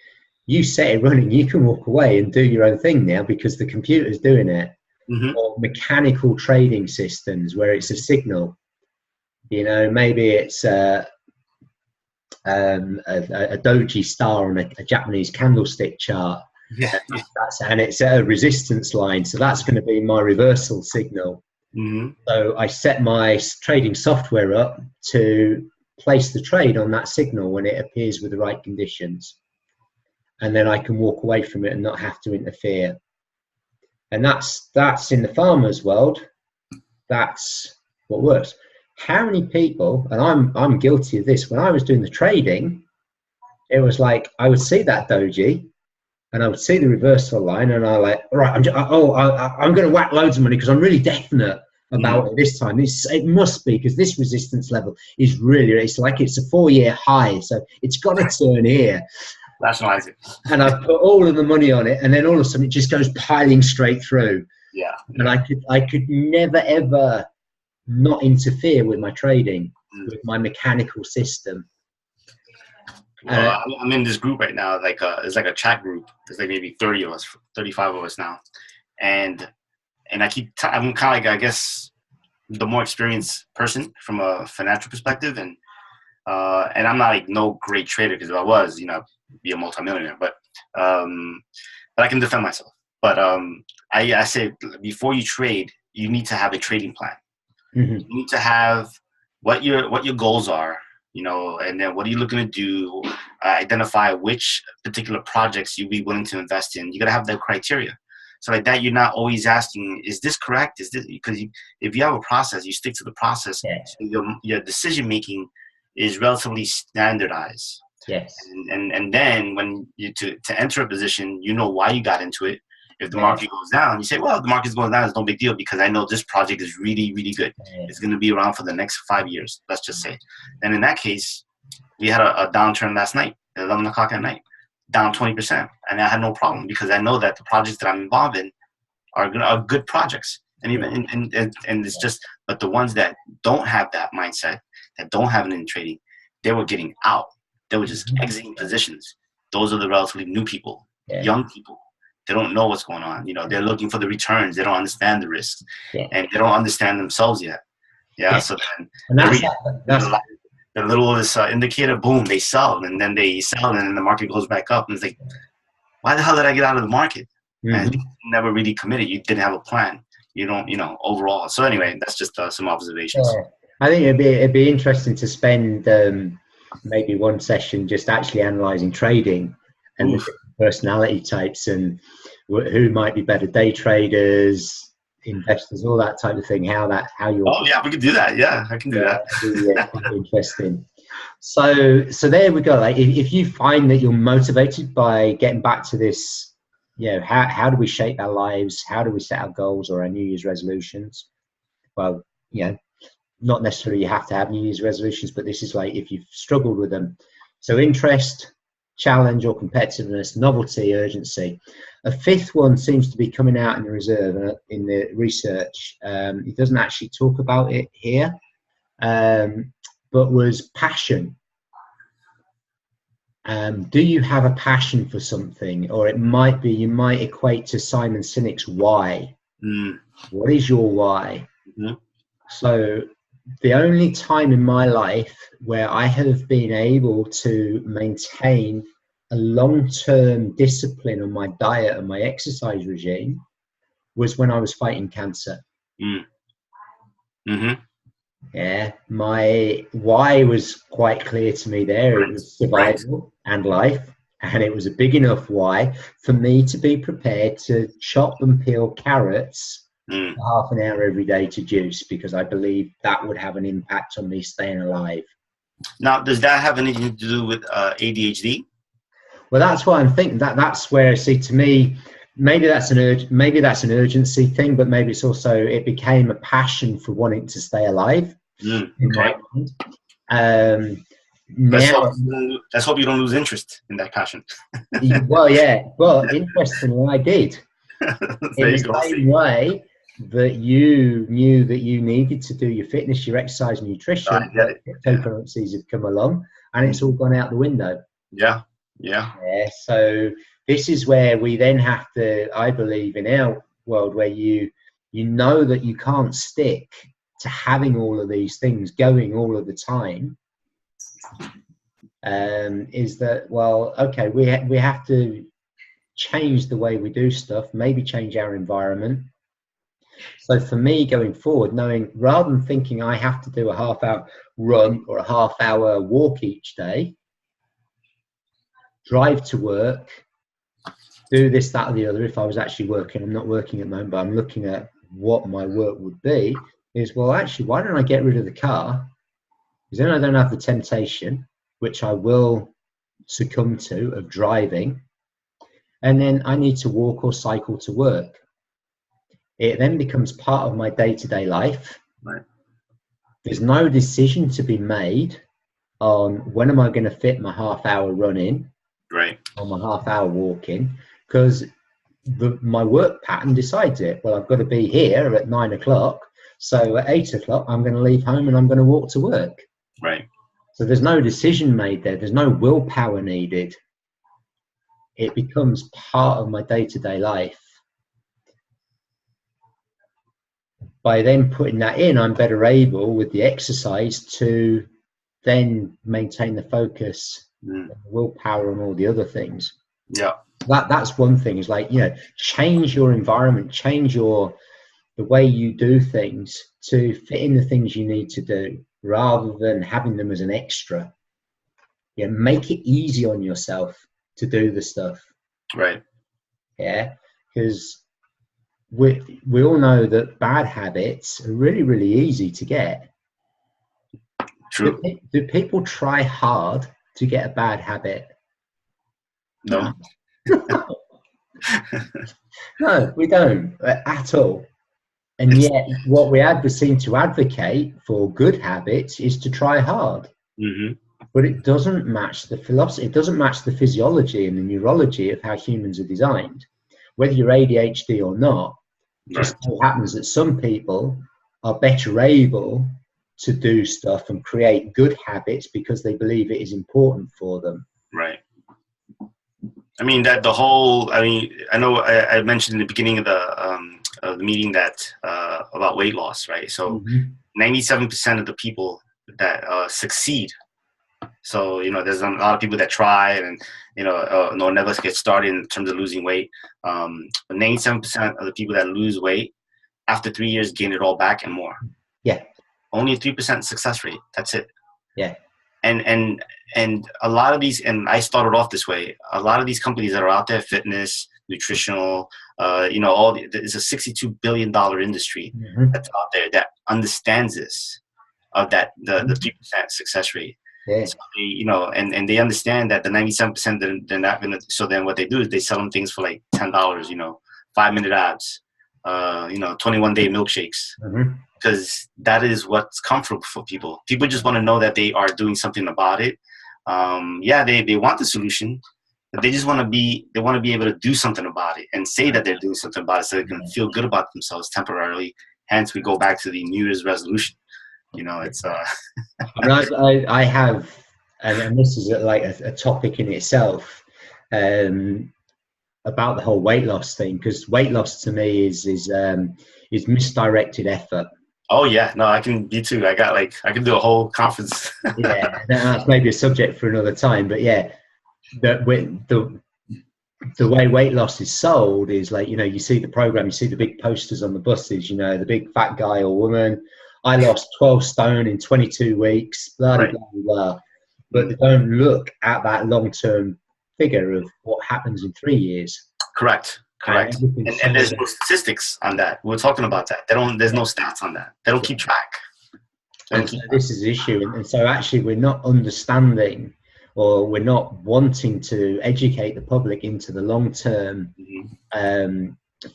You set it running, you can walk away and do your own thing now because the computer's doing it. Mm-hmm. Or mechanical trading systems where it's a signal. You know, maybe it's a doji star on a Japanese candlestick chart. Yeah. And it's a resistance line. So that's going to be my reversal signal. Mm-hmm. So I set my trading software up to place the trade on that signal when it appears with the right conditions. And then I can walk away from it and not have to interfere. And that's in the farmer's world. That's what works. How many people, and I'm guilty of this, when I was doing the trading, it was like I would see that doji and I would see the reversal line and I like, all right, I'm going to whack loads of money because I'm really definite about it this time. It must be because this resistance level is really, it's like it's a 4-year high. So it's got to turn here. Rationalize it. And I put all of the money on it, and then all of a sudden it just goes piling straight through. Yeah. And I could never ever not interfere with my trading, with my mechanical system. Well, I'm in this group right now. It's like a chat group. There's like maybe 30 of us, 35 of us now, and I'm kind of like, I guess, the more experienced person from a financial perspective, and I'm not like no great trader because if I was, be a multimillionaire, but I can defend myself. But I say before you trade, you need to have a trading plan. Mm-hmm. You need to have what your goals are, and then what are you looking to do? Identify which particular projects you'll be willing to invest in. You got to have that criteria. So like that, you're not always asking, is this correct? Is this, because if you have a process, you stick to the process. Yes. So your decision making is relatively standardized. Yes. And then when you to enter a position, you know why you got into it. If the market goes down, you say, well, the market's going down, it's no big deal because I know this project is really, really good. It's going to be around for the next 5 years, let's just say. And in that case, we had a downturn last night at 11 o'clock at night, down 20%. And I had no problem because I know that the projects that I'm involved in are good projects. And even and it's just, but the ones that don't have that mindset, that don't have it in trading, they were getting out. They were just exiting positions. Those are the relatively new people, young people. They don't know what's going on. They're looking for the returns. They don't understand the risks, and they don't understand themselves yet. Yeah. So then the little indicator, boom, they sell, and then they sell, and then the market goes back up, and it's like, why the hell did I get out of the market? Mm-hmm. And you never really committed. You didn't have a plan. You don't, overall. So anyway, that's just some observations. Yeah. I think it'd be interesting to spend maybe one session just actually analysing trading and the personality types and who might be better day traders, investors, all that type of thing. How you. Oh yeah, we could do that. Yeah, I can do that. Yeah, quite interesting. So there we go. Like if you find that you're motivated by getting back to this, how do we shape our lives? How do we set our goals or our New Year's resolutions? Well, not necessarily you have to have New Year's resolutions, but this is like if you've struggled with them. So interest, challenge or competitiveness, novelty, urgency. A fifth one seems to be coming out in the reserve in the research. It doesn't actually talk about it here, but was passion. Do you have a passion for something? Or it might be, you might equate to Simon Sinek's why. What is your why? So the only time in my life where I have been able to maintain a long-term discipline on my diet and my exercise regime was when I was fighting cancer. Yeah, my why was quite clear to me there. It was survival and life, and it was a big enough why for me to be prepared to chop and peel carrots for half an hour every day to juice, because I believe that would have an impact on me staying alive. Now, does that have anything to do with ADHD? Well, that's why I'm thinking that's where, see, to me, maybe that's an urgency thing, but maybe it's also, it became a passion for wanting to stay alive. In my mind. Let's hope you don't lose interest in that passion. Well, yeah. Well, interestingly, I did. In the same way that you knew that you needed to do your fitness, your exercise, and nutrition, cryptocurrencies have come along, and it's all gone out the window. Yeah. So this is where we then have to, I believe, in our world, where you know that you can't stick to having all of these things going all of the time, is that, well, okay, we have to change the way we do stuff, maybe change our environment. So for me going forward, knowing, rather than thinking I have to do a half-hour run or a half-hour walk each day, drive to work, do this, that, or the other. If I was actually working, I'm not working at the moment, but I'm looking at what my work would be, is, well, actually, why don't I get rid of the car? Because then I don't have the temptation, which I will succumb to, of driving. And then I need to walk or cycle to work. It then becomes part of my day-to-day life. Right. There's no decision to be made on when am I going to fit my half-hour run in, or my half-hour walk in, because my work pattern decides it. Well, I've got to be here at 9 o'clock. So at 8 o'clock, I'm going to leave home and I'm going to walk to work. Right. So there's no decision made there. There's no willpower needed. It becomes part of my day-to-day life. By then putting that in, I'm better able with the exercise to then maintain the focus, the willpower, and all the other things. Yeah. That's one thing, is like, change your environment, change the way you do things to fit in the things you need to do, rather than having them as an extra. Make it easy on yourself to do the stuff. Right. Yeah, because we all know that bad habits are really, really easy to get. True. Do people try hard to get a bad habit? No. No, we don't at all. And yet what we seem to advocate for good habits is to try hard. But it doesn't match the philosophy. It doesn't match the physiology and the neurology of how humans are designed. Whether you're ADHD or not, just so happens that some people are better able to do stuff and create good habits because they believe it is important for them. Right. I mean, I know I mentioned in the beginning of the meeting that about weight loss, right? So 97% of the people that succeed. So, there's a lot of people that try and, never get started in terms of losing weight. But 97% of the people that lose weight after 3 years gain it all back and more. Yeah. Only a 3% success rate. That's it. Yeah. And a lot of these, and I started off this way, a lot of these companies that are out there, fitness, nutritional, it's a $62 billion industry that's out there that understands this, of that, the 3% success rate. Yeah. So they, and they understand that the 97% they're not gonna. So then what they do is they sell them things for like $10. 5-minute abs, 21-day milkshakes, because that is what's comfortable for people. People just want to know that they are doing something about it. They want the solution, but they just want to be able to do something about it and say that they're doing something about it, so they can feel good about themselves temporarily. Hence, we go back to the New Year's resolution. It's I have, and this is like a topic in itself, about the whole weight loss thing, because weight loss to me is misdirected effort. Oh yeah, no, I can be too. I can do a whole conference. Yeah, that's maybe a subject for another time. But yeah, the way weight loss is sold is like, you see the program, you see the big posters on the buses, the big fat guy or woman. I lost 12 stone in 22 weeks, blah, blah, blah, blah. But they don't look at that long-term figure of what happens in 3 years. Correct. And there's no statistics on that. We're talking about that. There's no stats on that. They don't keep track. This is the issue. And so actually we're not understanding, or we're not wanting to educate the public into the long-term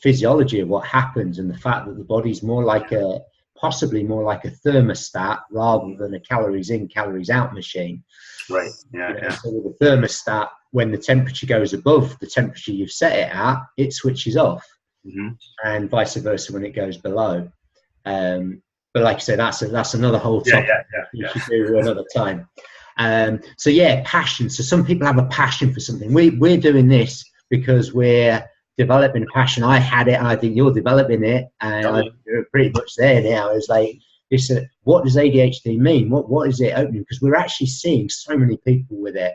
physiology of what happens, and the fact that the body's possibly more like a thermostat rather than a calories in, calories out machine. Right. Yeah. So with a thermostat, when the temperature goes above the temperature you've set it at, it switches off, and vice versa when it goes below. But like I said, that's another whole topic. We should do another time. Passion. So some people have a passion for something. We're doing this because we're developing a passion. I had it, and I think you're developing it, and you're pretty much there now. It's like, what does ADHD mean? What is it opening? Because we're actually seeing so many people with it.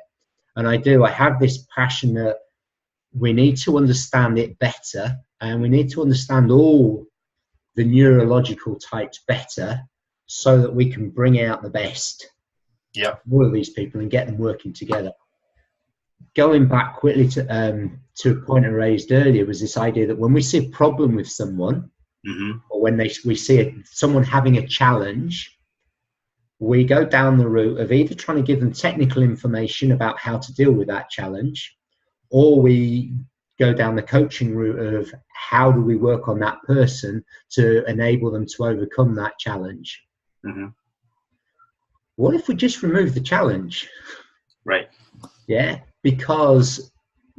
And I have this passion that we need to understand it better, and we need to understand all the neurological types better, so that we can bring out the best all of these people and get them working together. Going back quickly to a point I raised earlier, was this idea that when we see a problem with someone, or when we see someone having a challenge, we go down the route of either trying to give them technical information about how to deal with that challenge, or we go down the coaching route of how do we work on that person to enable them to overcome that challenge. What if we just remove the challenge? Right. Yeah, because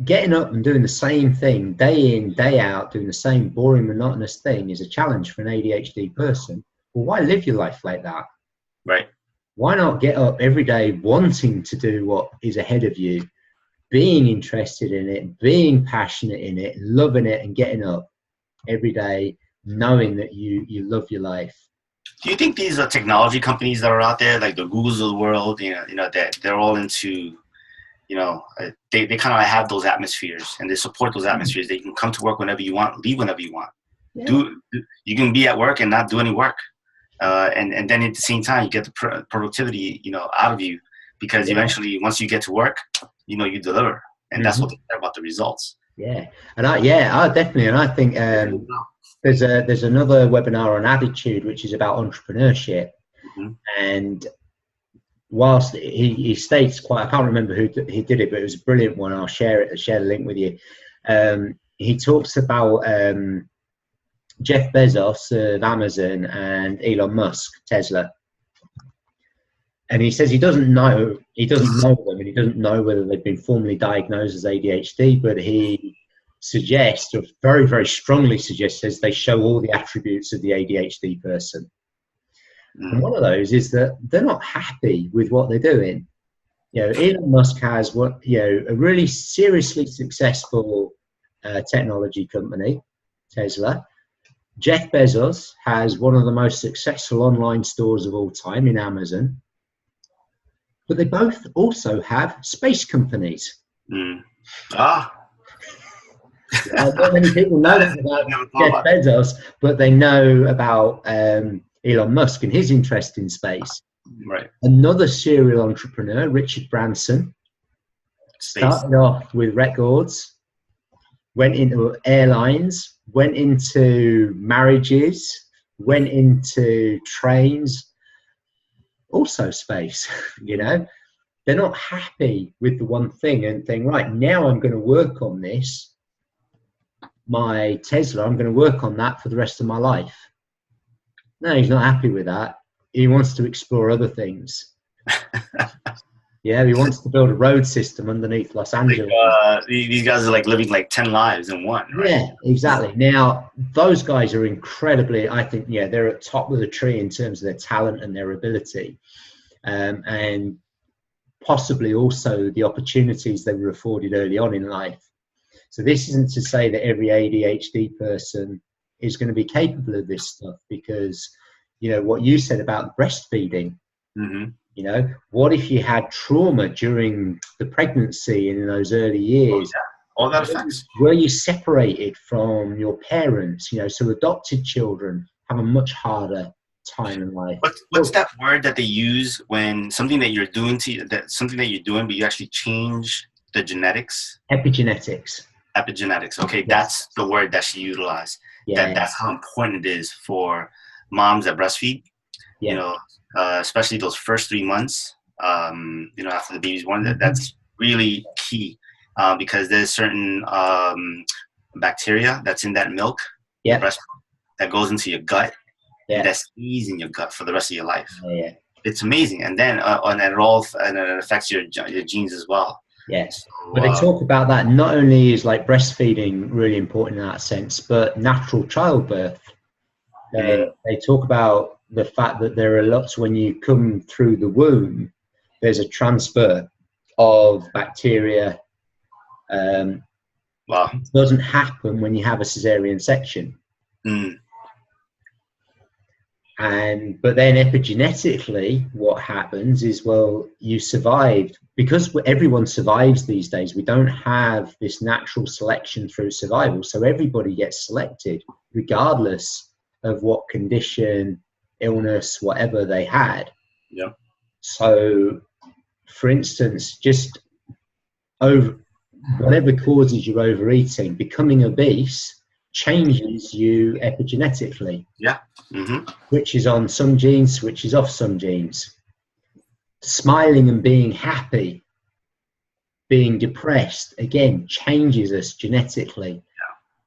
getting up and doing the same thing day in, day out, doing the same boring, monotonous thing is a challenge for an ADHD person. Well, why live your life like that? Right. Why not get up every day wanting to do what is ahead of you, being interested in it, being passionate in it, loving it, and getting up every day knowing that you love your life? Do you think these are technology companies that are out there, like the Googles of the world, that they're all into, they kind of have those atmospheres, and they support those atmospheres. They can come to work whenever you want, leave whenever you want. Yeah. You can be at work and not do any work. And then at the same time, you get the productivity, out of you, because eventually once you get to work, you deliver, and that's what they care about, the results. Yeah. And I definitely, and I think, there's another webinar on attitude, which is about entrepreneurship. And whilst he states I can't remember who he did it, but it was a brilliant one. I'll share the link with you. He talks about Jeff Bezos of Amazon and Elon Musk, Tesla. And he says he doesn't know them, and he doesn't know whether they've been formally diagnosed as ADHD, but he suggests, or very, very strongly suggests, says they show all the attributes of the ADHD person. And one of those is that they're not happy with what they're doing. Elon Musk has a really seriously successful technology company, Tesla. Jeff Bezos has one of the most successful online stores of all time in Amazon. But they both also have space companies. Not many people know that about Jeff Bezos, but they know about Elon Musk and his interest in space. Right. Another serial entrepreneur, Richard Branson, started off with records, went into airlines, went into marriages, went into trains, also space. They're not happy with the one thing and think, right, now I'm going to work on this my Tesla, I'm going to work on that for the rest of my life. No, he's not happy with that. He wants to explore other things. Yeah, he wants to build a road system underneath Los Angeles. These guys are like living like 10 lives in one, right? Yeah, exactly. Now, those guys are incredibly, I think, yeah, they're at top of the tree in terms of their talent and their ability. And possibly also the opportunities they were afforded early on in life. So this isn't to say that every ADHD person is going to be capable of this stuff, because, you know, what you said about breastfeeding, you know, what if you had trauma during the pregnancy and in those early years? All that affects. Were you separated from your parents? You know, so adopted children have a much harder time in life. What's that word that they use when something that you're doing something that you're doing, but you actually change the genetics? Epigenetics. Epigenetics. Okay, yes. That's the word that she utilized. Yeah. That's how important it is for moms that breastfeed. Yeah. You know, especially those first 3 months. You know, after the baby's born, that's really key because there's certain bacteria that's in that milk, breast milk, that goes into your gut. Yeah. That stays in your gut for the rest of your life. Yeah. It's amazing, and then it affects your genes as well. Yes, but they talk about that. Not only is like breastfeeding really important in that sense, but natural childbirth. They talk about the fact that there are lots when you come through the womb. There's a transfer of bacteria. Wow. It doesn't happen when you have a cesarean section. But then epigenetically, what happens is, well, you survived, because everyone survives these days. We don't have this natural selection through survival, so everybody gets selected regardless of what condition, illness, whatever they had. Yeah. So, for instance, just whatever causes you overeating, becoming obese changes you epigenetically. Yeah. Switches on some genes, switches off some genes. Smiling and being happy, being depressed, again, changes us genetically.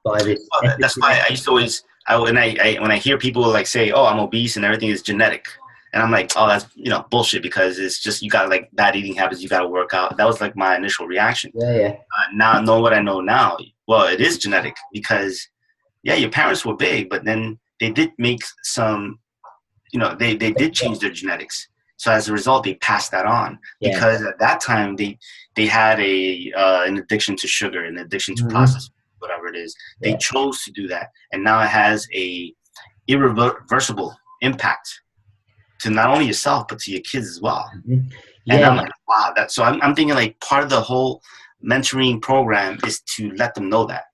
By this. Well, that's why I used to always, when I hear people like say, "Oh, I'm obese and everything is genetic," and I'm like, "Oh, that's bullshit," because it's just you got like bad eating habits, you got to work out. That was like my initial reaction. Yeah. Now I know what I know now. Well, it is genetic because your parents were big, but then they did make some, they did change their genetics. So as a result, they passed that on because at that time they had an addiction to sugar, an addiction to processed, whatever it is. They chose to do that, and now it has a irreversible impact to not only yourself but to your kids as well. And I'm like, wow, so I'm thinking like part of the whole mentoring program is to let them know that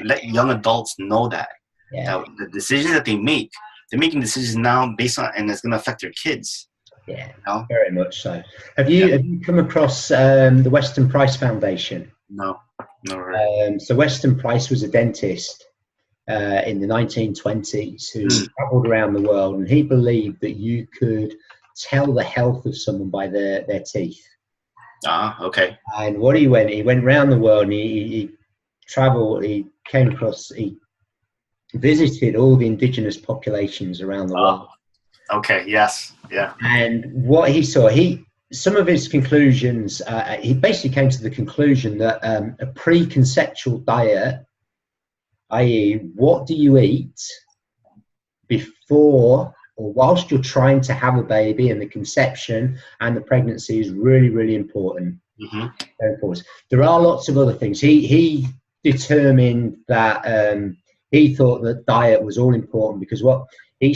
let young adults know that the decisions that they make, they're making decisions now based on, and it's going to affect their kids. Yeah, very much so. Have you come across the Weston Price Foundation? No, really. So Weston Price was a dentist in the 1920s who traveled around the world, and he believed that you could tell the health of someone by their teeth. Okay. And what he went around the world, and he traveled, he visited all the indigenous populations around the world. Okay, yes, yeah. And what he saw, some of his conclusions, he basically came to the conclusion that a preconceptual diet, i.e. what do you eat before or whilst you're trying to have a baby, and the conception and the pregnancy is really, really important. Very important. There are lots of other things. He determined that he thought that diet was all important, because what he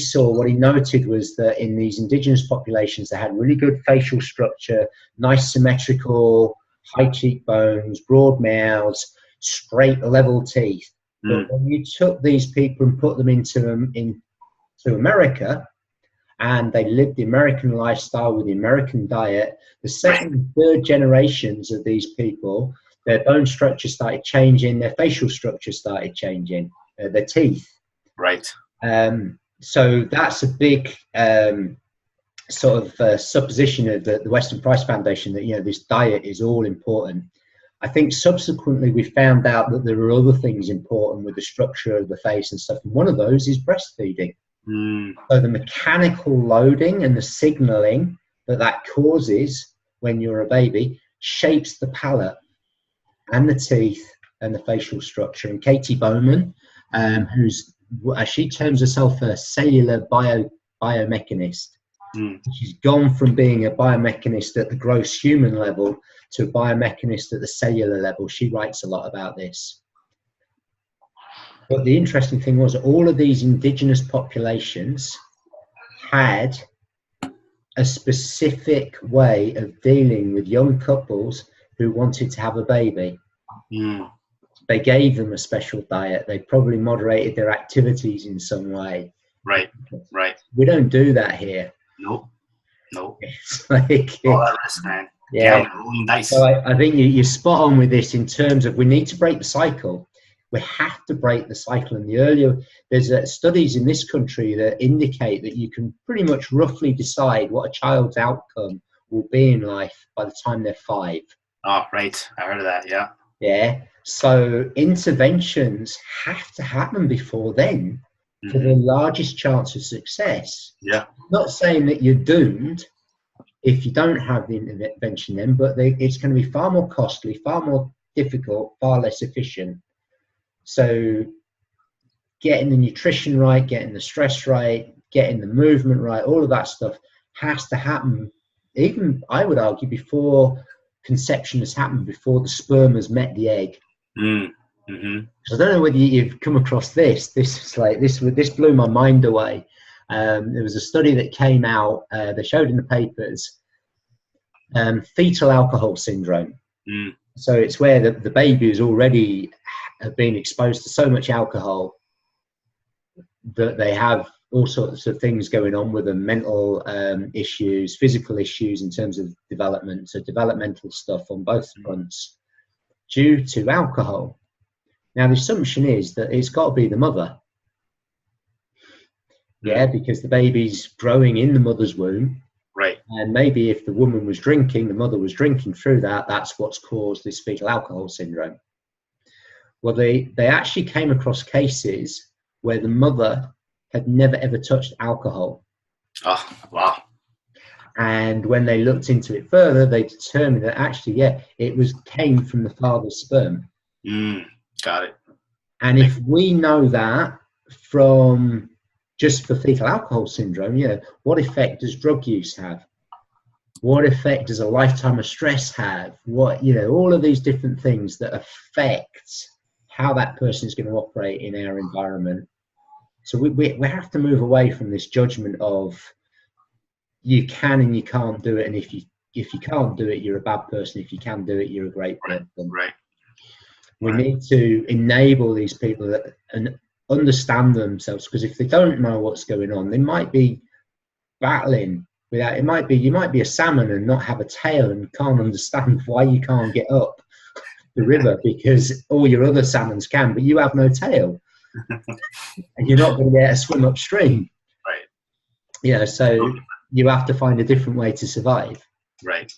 noted was that in these indigenous populations, they had really good facial structure, nice symmetrical, high cheekbones, broad mouths, straight, level teeth. But when you took these people and put them into America, and they lived the American lifestyle with the American diet, the second and third generations of these people, their bone structure started changing, their facial structure started changing, their teeth. Right. So that's a big supposition of the Weston Price Foundation, that this diet is all important. I think subsequently we found out that there are other things important with the structure of the face and stuff. And one of those is breastfeeding. So the mechanical loading and the signaling that causes when you're a baby shapes the palate and the teeth and the facial structure. And Katie Bowman, who's, as she terms herself, a cellular biomechanist. She's gone from being a biomechanist at the gross human level to a biomechanist at the cellular level. She writes a lot about this. But the interesting thing was all of these indigenous populations had a specific way of dealing with young couples who wanted to have a baby. They gave them a special diet. They probably moderated their activities in some way. Right. We don't do that here. Nope. It's like, all that risk, man. Yeah. Nice. So I think you're spot on with this in terms of we need to break the cycle. We have to break the cycle. And there's studies in this country that indicate that you can pretty much roughly decide what a child's outcome will be in life by the time they're 5. Oh, right. I heard of that. Yeah. Yeah. So interventions have to happen before then for the largest chance of success. Yeah. Not saying that you're doomed if you don't have the intervention then, but it's going to be far more costly, far more difficult, far less efficient. So getting the nutrition right, getting the stress right, getting the movement right, all of that stuff has to happen, even, I would argue, before conception has happened, before the sperm has met the egg. So I don't know whether you've come across this. This blew my mind away. There was a study that came out, they showed in the papers, fetal alcohol syndrome. So it's where the baby has already been exposed to so much alcohol that they have all sorts of things going on with them, mental issues, physical issues in terms of development, so developmental stuff on both fronts due to alcohol. Now the assumption is that it's got to be the mother. Yeah, because the baby's growing in the mother's womb. Right. And maybe if the woman was drinking, the mother was drinking through that, that's what's caused this fetal alcohol syndrome. Well, they actually came across cases where the mother had never ever touched alcohol. Oh, wow. And when they looked into it further, they determined that actually, yeah, it came from the father's sperm. Got it. And if we know that from just for fetal alcohol syndrome, what effect does drug use have? What effect does a lifetime of stress have? All of these different things that affect how that person is going to operate in our environment. So we have to move away from this judgment of you can and you can't do it, and if you can't do it, you're a bad person. If you can do it, you're a great person. Right. We need to enable these people and understand themselves, because if they don't know what's going on, they might be battling without. You might be a salmon and not have a tail and can't understand why you can't get up the river because all your other salmons can, but you have no tail, and you're not going to get a swim upstream. Right. So you have to find a different way to survive. Right.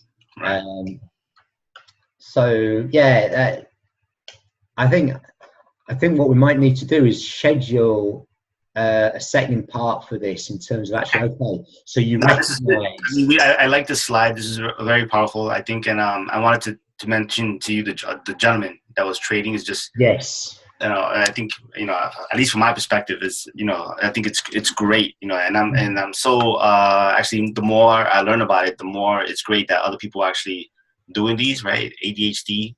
I think what we might need to do is schedule a second part for this in terms of actually, okay, so you recognize. I like this slide. This is very powerful, I think, and I wanted to mention to you the gentleman that was trading is just. Yes. I think at least from my perspective is I think it's great, and I'm so actually the more I learn about it, the more it's great that other people are actually doing these ADHD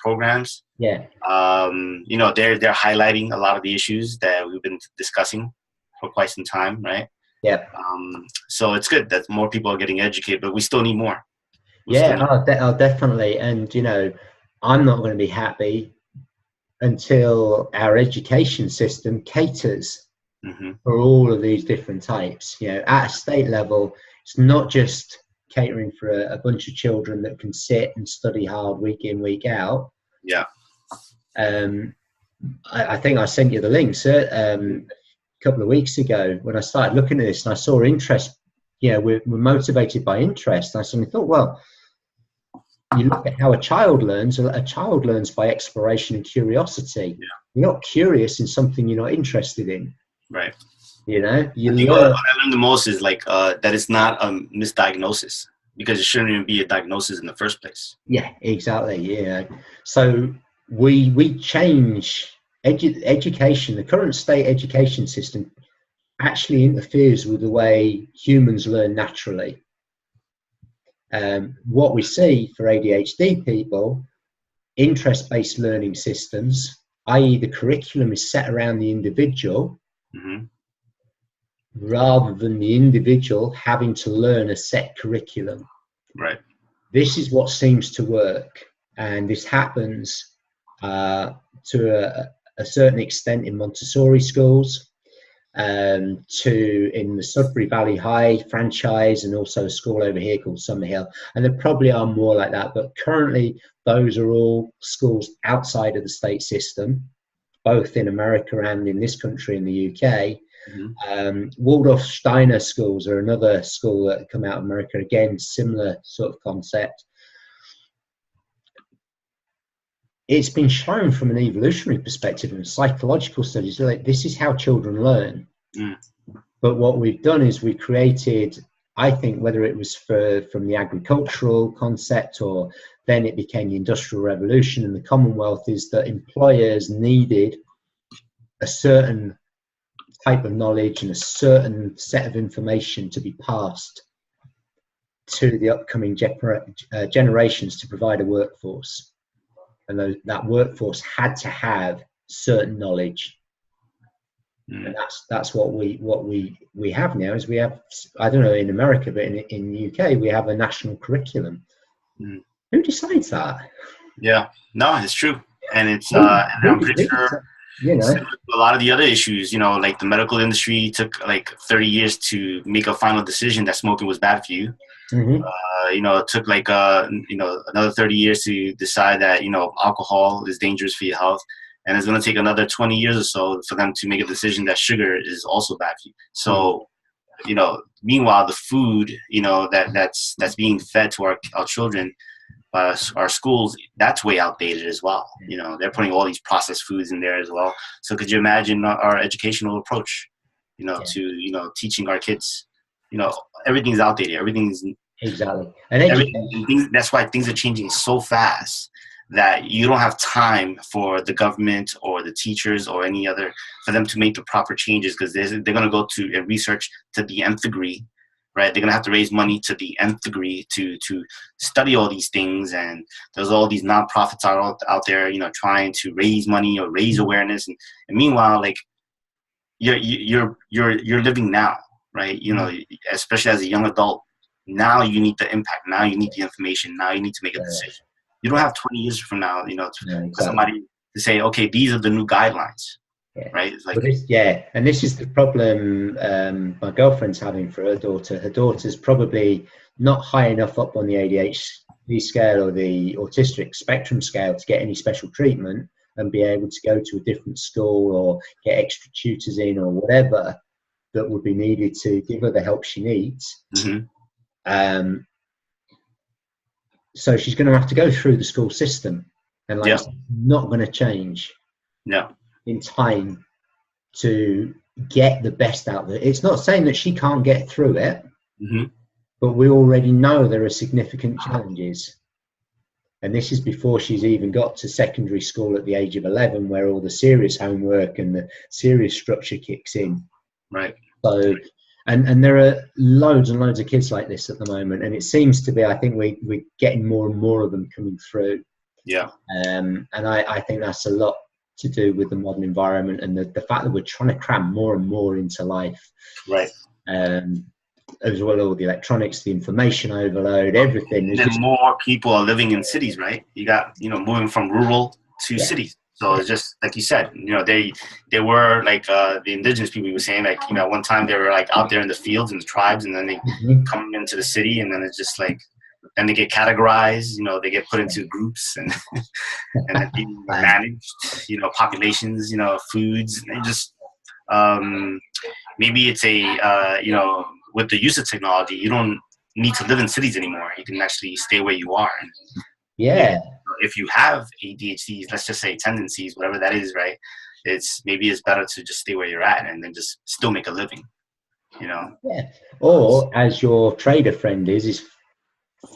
programs. Yeah. They're highlighting a lot of the issues that we've been discussing for quite some time, right? Yeah. So it's good that more people are getting educated, but we still need more. Definitely. And I'm not going to be happy until our education system caters for all of these different types. At a state level, it's not just catering for a bunch of children that can sit and study hard week in, week out. Yeah. I think I sent you the links a couple of weeks ago when I started looking at this, and I saw interest. We're motivated by interest. And I suddenly thought, well, you look at how a child learns. A child learns by exploration and curiosity. Yeah. You're not curious in something you're not interested in. Right. You know, you I think learn. what I learned the most is like that it's not a misdiagnosis, because it shouldn't even be a diagnosis in the first place. Yeah, exactly. Yeah. So we change education. The current state education system actually interferes with the way humans learn naturally. What we see for ADHD people, interest-based learning systems, i.e. the curriculum is set around the individual Mm-hmm. rather than the individual having to learn a set curriculum. Right. This is what seems to work, and this happens to a certain extent in Montessori schools, to in the Sudbury Valley High franchise, and also a school over here called Summerhill. And there probably are more like that, but currently those are all schools outside of the state system, both in America and in this country, in the UK. Mm-hmm. Waldorf Steiner schools are another school that come out of America, again, similar sort of concept. It's been shown from an evolutionary perspective and psychological studies, like this is how children learn. Mm. But what we've done is we created, I think, whether it was from the agricultural concept or then it became the Industrial Revolution and the Commonwealth, is that employers needed a certain type of knowledge and a certain set of information to be passed to the upcoming generations to provide a workforce. And that workforce had to have certain knowledge. And that's what we have now. Is we have, I don't know in America, but in the UK we have a national curriculum. Who decides that? Yeah, no, it's true, and it's and I'm pretty sure, you know, a lot of the other issues, you know, like the medical industry took like 30 years to make a final decision that smoking was bad for you. Mm-hmm. You know, it took like you know, another 30 years to decide that, you know, alcohol is dangerous for your health. And it's going to take another 20 years or so for them to make a decision that sugar is also bad for you. So, you know, meanwhile, the food, you know, that's being fed to our children by our schools, that's way outdated as well. You know, they're putting all these processed foods in there as well. So could you imagine our educational approach, you know, to, you know, teaching our kids, you know, everything's outdated. Everything's exactly. And that's why things are changing so fast that you don't have time for the government or the teachers or any other, for them to make the proper changes, because they're going to go to and research to the nth degree, right? They're going to have to raise money to the nth degree to study all these things. And there's all these nonprofits out there, you know, trying to raise money or raise awareness. And meanwhile, like you're living now, right? You know, especially as a young adult, now you need the impact. Now you need the information. Now you need to make a decision. You don't have 20 years from now, you know, for somebody to say, okay, these are the new guidelines, right? It's like, and this is the problem my girlfriend's having for her daughter. Her daughter's probably not high enough up on the ADHD scale or the autistic spectrum scale to get any special treatment and be able to go to a different school or get extra tutors in or whatever that would be needed to give her the help she needs. mm-hmm. So she's going to have to go through the school system, and like, it's not going to change in time to get the best out of it. It's not saying that she can't get through it, but we already know there are significant challenges. And this is before she's even got to secondary school at the age of 11, where all the serious homework and the serious structure kicks in. Right. So, and there are loads and loads of kids like this at the moment, and it seems to be, I think we're getting more and more of them coming through. And I think that's a lot to do with the modern environment and the fact that we're trying to cram more and more into life. Right. As well, all the electronics, the information overload, everything. And more people are living in cities, right? You got, you know, moving from rural to cities. So it's just like you said, you know, they were like the indigenous people. You were saying, like, you know, one time they were like out there in the fields and the tribes, and then they come into the city, and then it's just like, then they get categorized. You know, they get put into groups, and then being managed. You know, populations. You know, foods. And just maybe it's a you know, with the use of technology, you don't need to live in cities anymore. You can actually stay where you are. And Yeah. If you have ADHD, let's just say tendencies, whatever that is, right? It's better to just stay where you're at and then just still make a living, you know? Yeah. Or as your trader friend is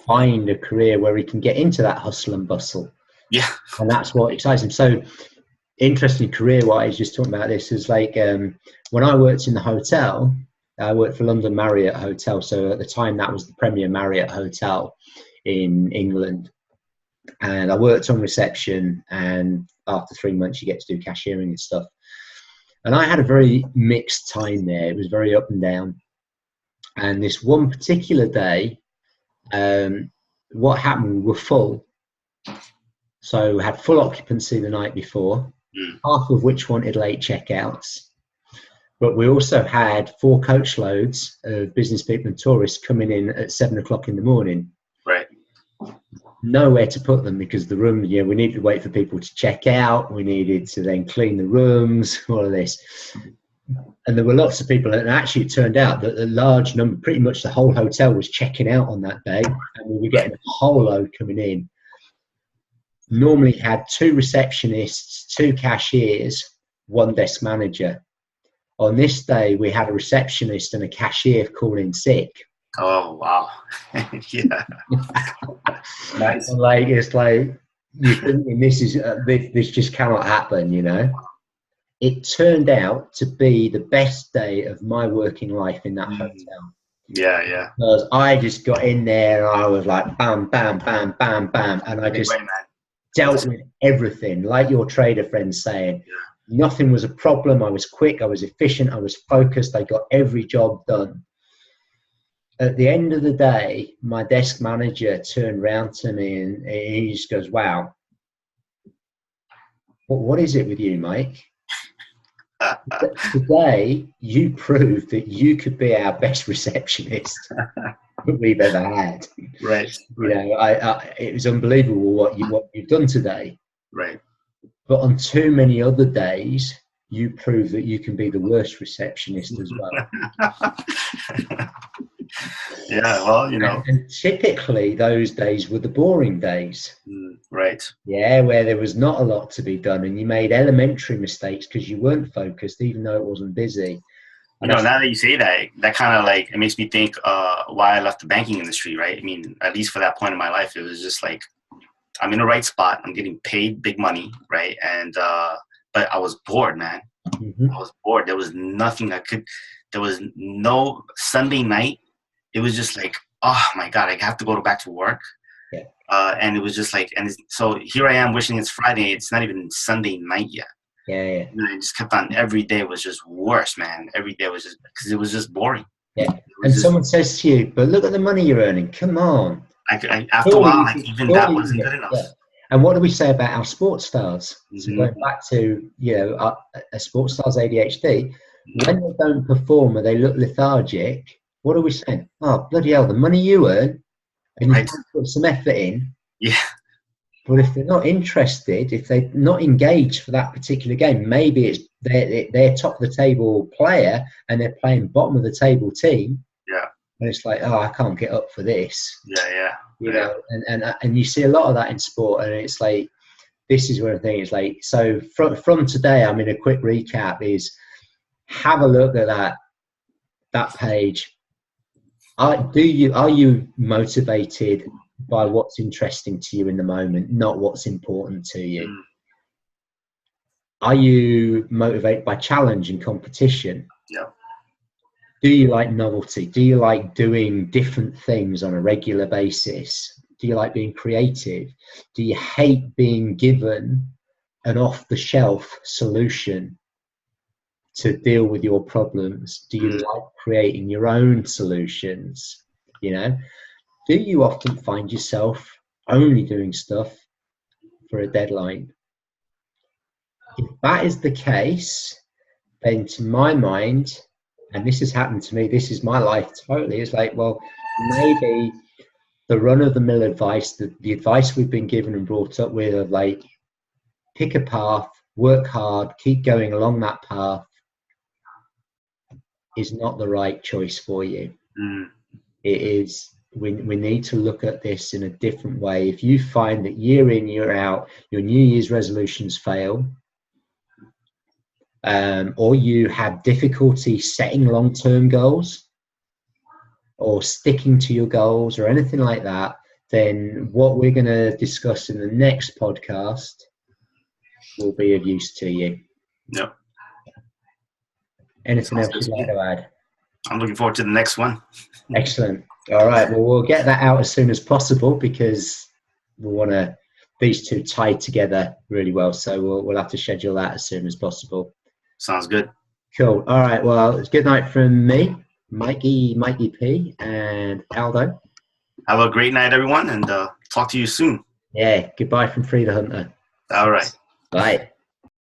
find a career where he can get into that hustle and bustle. Yeah. And that's what excites him. So interesting career-wise, just talking about this is like when I worked in the hotel, I worked for London Marriott Hotel. So at the time, that was the premier Marriott Hotel in England. And I worked on reception, and after 3 months, you get to do cashiering and stuff. And I had a very mixed time there. It was very up and down. And this one particular day, what happened, we were full. So we had full occupancy the night before, half of which wanted late checkouts. But we also had 4 coach loads of business people and tourists coming in at 7 o'clock in the morning. Right. Nowhere to put them because the room, we needed to wait for people to check out. We needed to then clean the rooms, all of this. And there were lots of people. And actually, it turned out that a large number, pretty much the whole hotel was checking out on that day. And we were getting a whole load coming in. Normally had 2 receptionists, 2 cashiers, 1 desk manager. On this day, we had a receptionist and a cashier calling sick. Oh, wow. Yeah. Nice. Like, it's like, you're thinking this just cannot happen, you know. It turned out to be the best day of my working life in that hotel. Yeah, yeah. Because I just got in there and I was like, bam, bam, bam, bam, bam. And I just dealt with everything, like your trader friend's saying. Yeah. Nothing was a problem. I was quick. I was efficient. I was focused. I got every job done. At the end of the day, my desk manager turned around to me and he just goes, wow, what is it with you, Mike? Today, you proved that you could be our best receptionist that we've ever had. Right. You know, it was unbelievable what you've done today. Right. But on too many other days, you prove that you can be the worst receptionist as well. Yeah, well, you know. And typically those days were the boring days. Right. Yeah, where there was not a lot to be done and you made elementary mistakes because you weren't focused, even though it wasn't busy. You know, now that you say that, that kind of like, it makes me think why I left the banking industry, right? I mean, at least for that point in my life, it was just like, I'm in the right spot. I'm getting paid big money, right? And, but I was bored, man. Mm-hmm. I was bored. There was nothing there was no Sunday night. It was just like, oh my God, I have to go back to work. Yeah. And it was just like, and so here I am wishing it's Friday. It's not even Sunday night yet. Yeah, yeah. And I just kept on. Every day was just worse, man. Every day was just, because it was just boring. Yeah. And someone says to you, but look at the money you're earning. Come on. After a while, like, even that wasn't good enough. Yeah. And what do we say about our sports stars? Mm-hmm. So going back to, a sports star's ADHD, when they don't perform or they look lethargic, what are we saying? Oh, bloody hell, the money you earn, and you put some effort in. Yeah. But if they're not interested, if they're not engaged for that particular game, maybe it's they're top of the table player and they're playing bottom of the table team. Yeah. And it's like, oh, I can't get up for this. Yeah, yeah. You know, and you see a lot of that in sport, and it's like, this is where the thing is like, so from today, I mean, a quick recap is have a look at that page. Are you motivated by what's interesting to you in the moment, not what's important to you? Are you motivated by challenge and competition? Yeah. Do you like novelty? Do you like doing different things on a regular basis? Do you like being creative? Do you hate being given an off-the-shelf solution to deal with your problems? Do you like creating your own solutions? You know, do you often find yourself only doing stuff for a deadline? If that is the case, then to my mind, and this has happened to me, this is my life totally, it's like, well, maybe the run-of-the-mill advice, the advice we've been given and brought up with of like, pick a path, work hard, keep going along that path, is not the right choice for you. It is we need to look at this in a different way. If you find that year in, year out, your New Year's resolutions fail, or you have difficulty setting long-term goals or sticking to your goals or anything like that, then what we're going to discuss in the next podcast will be of use to you. Yep. Anything else you'd like to add? I'm looking forward to the next one. Excellent. All right. Well, we'll get that out as soon as possible because we want these two tied together really well. So we'll have to schedule that as soon as possible. Sounds good. Cool. All right. Well, it's good night from me, Mikey P, and Aldo. Have a great night, everyone, and talk to you soon. Yeah. Goodbye from Free the Hunter. All right. Bye.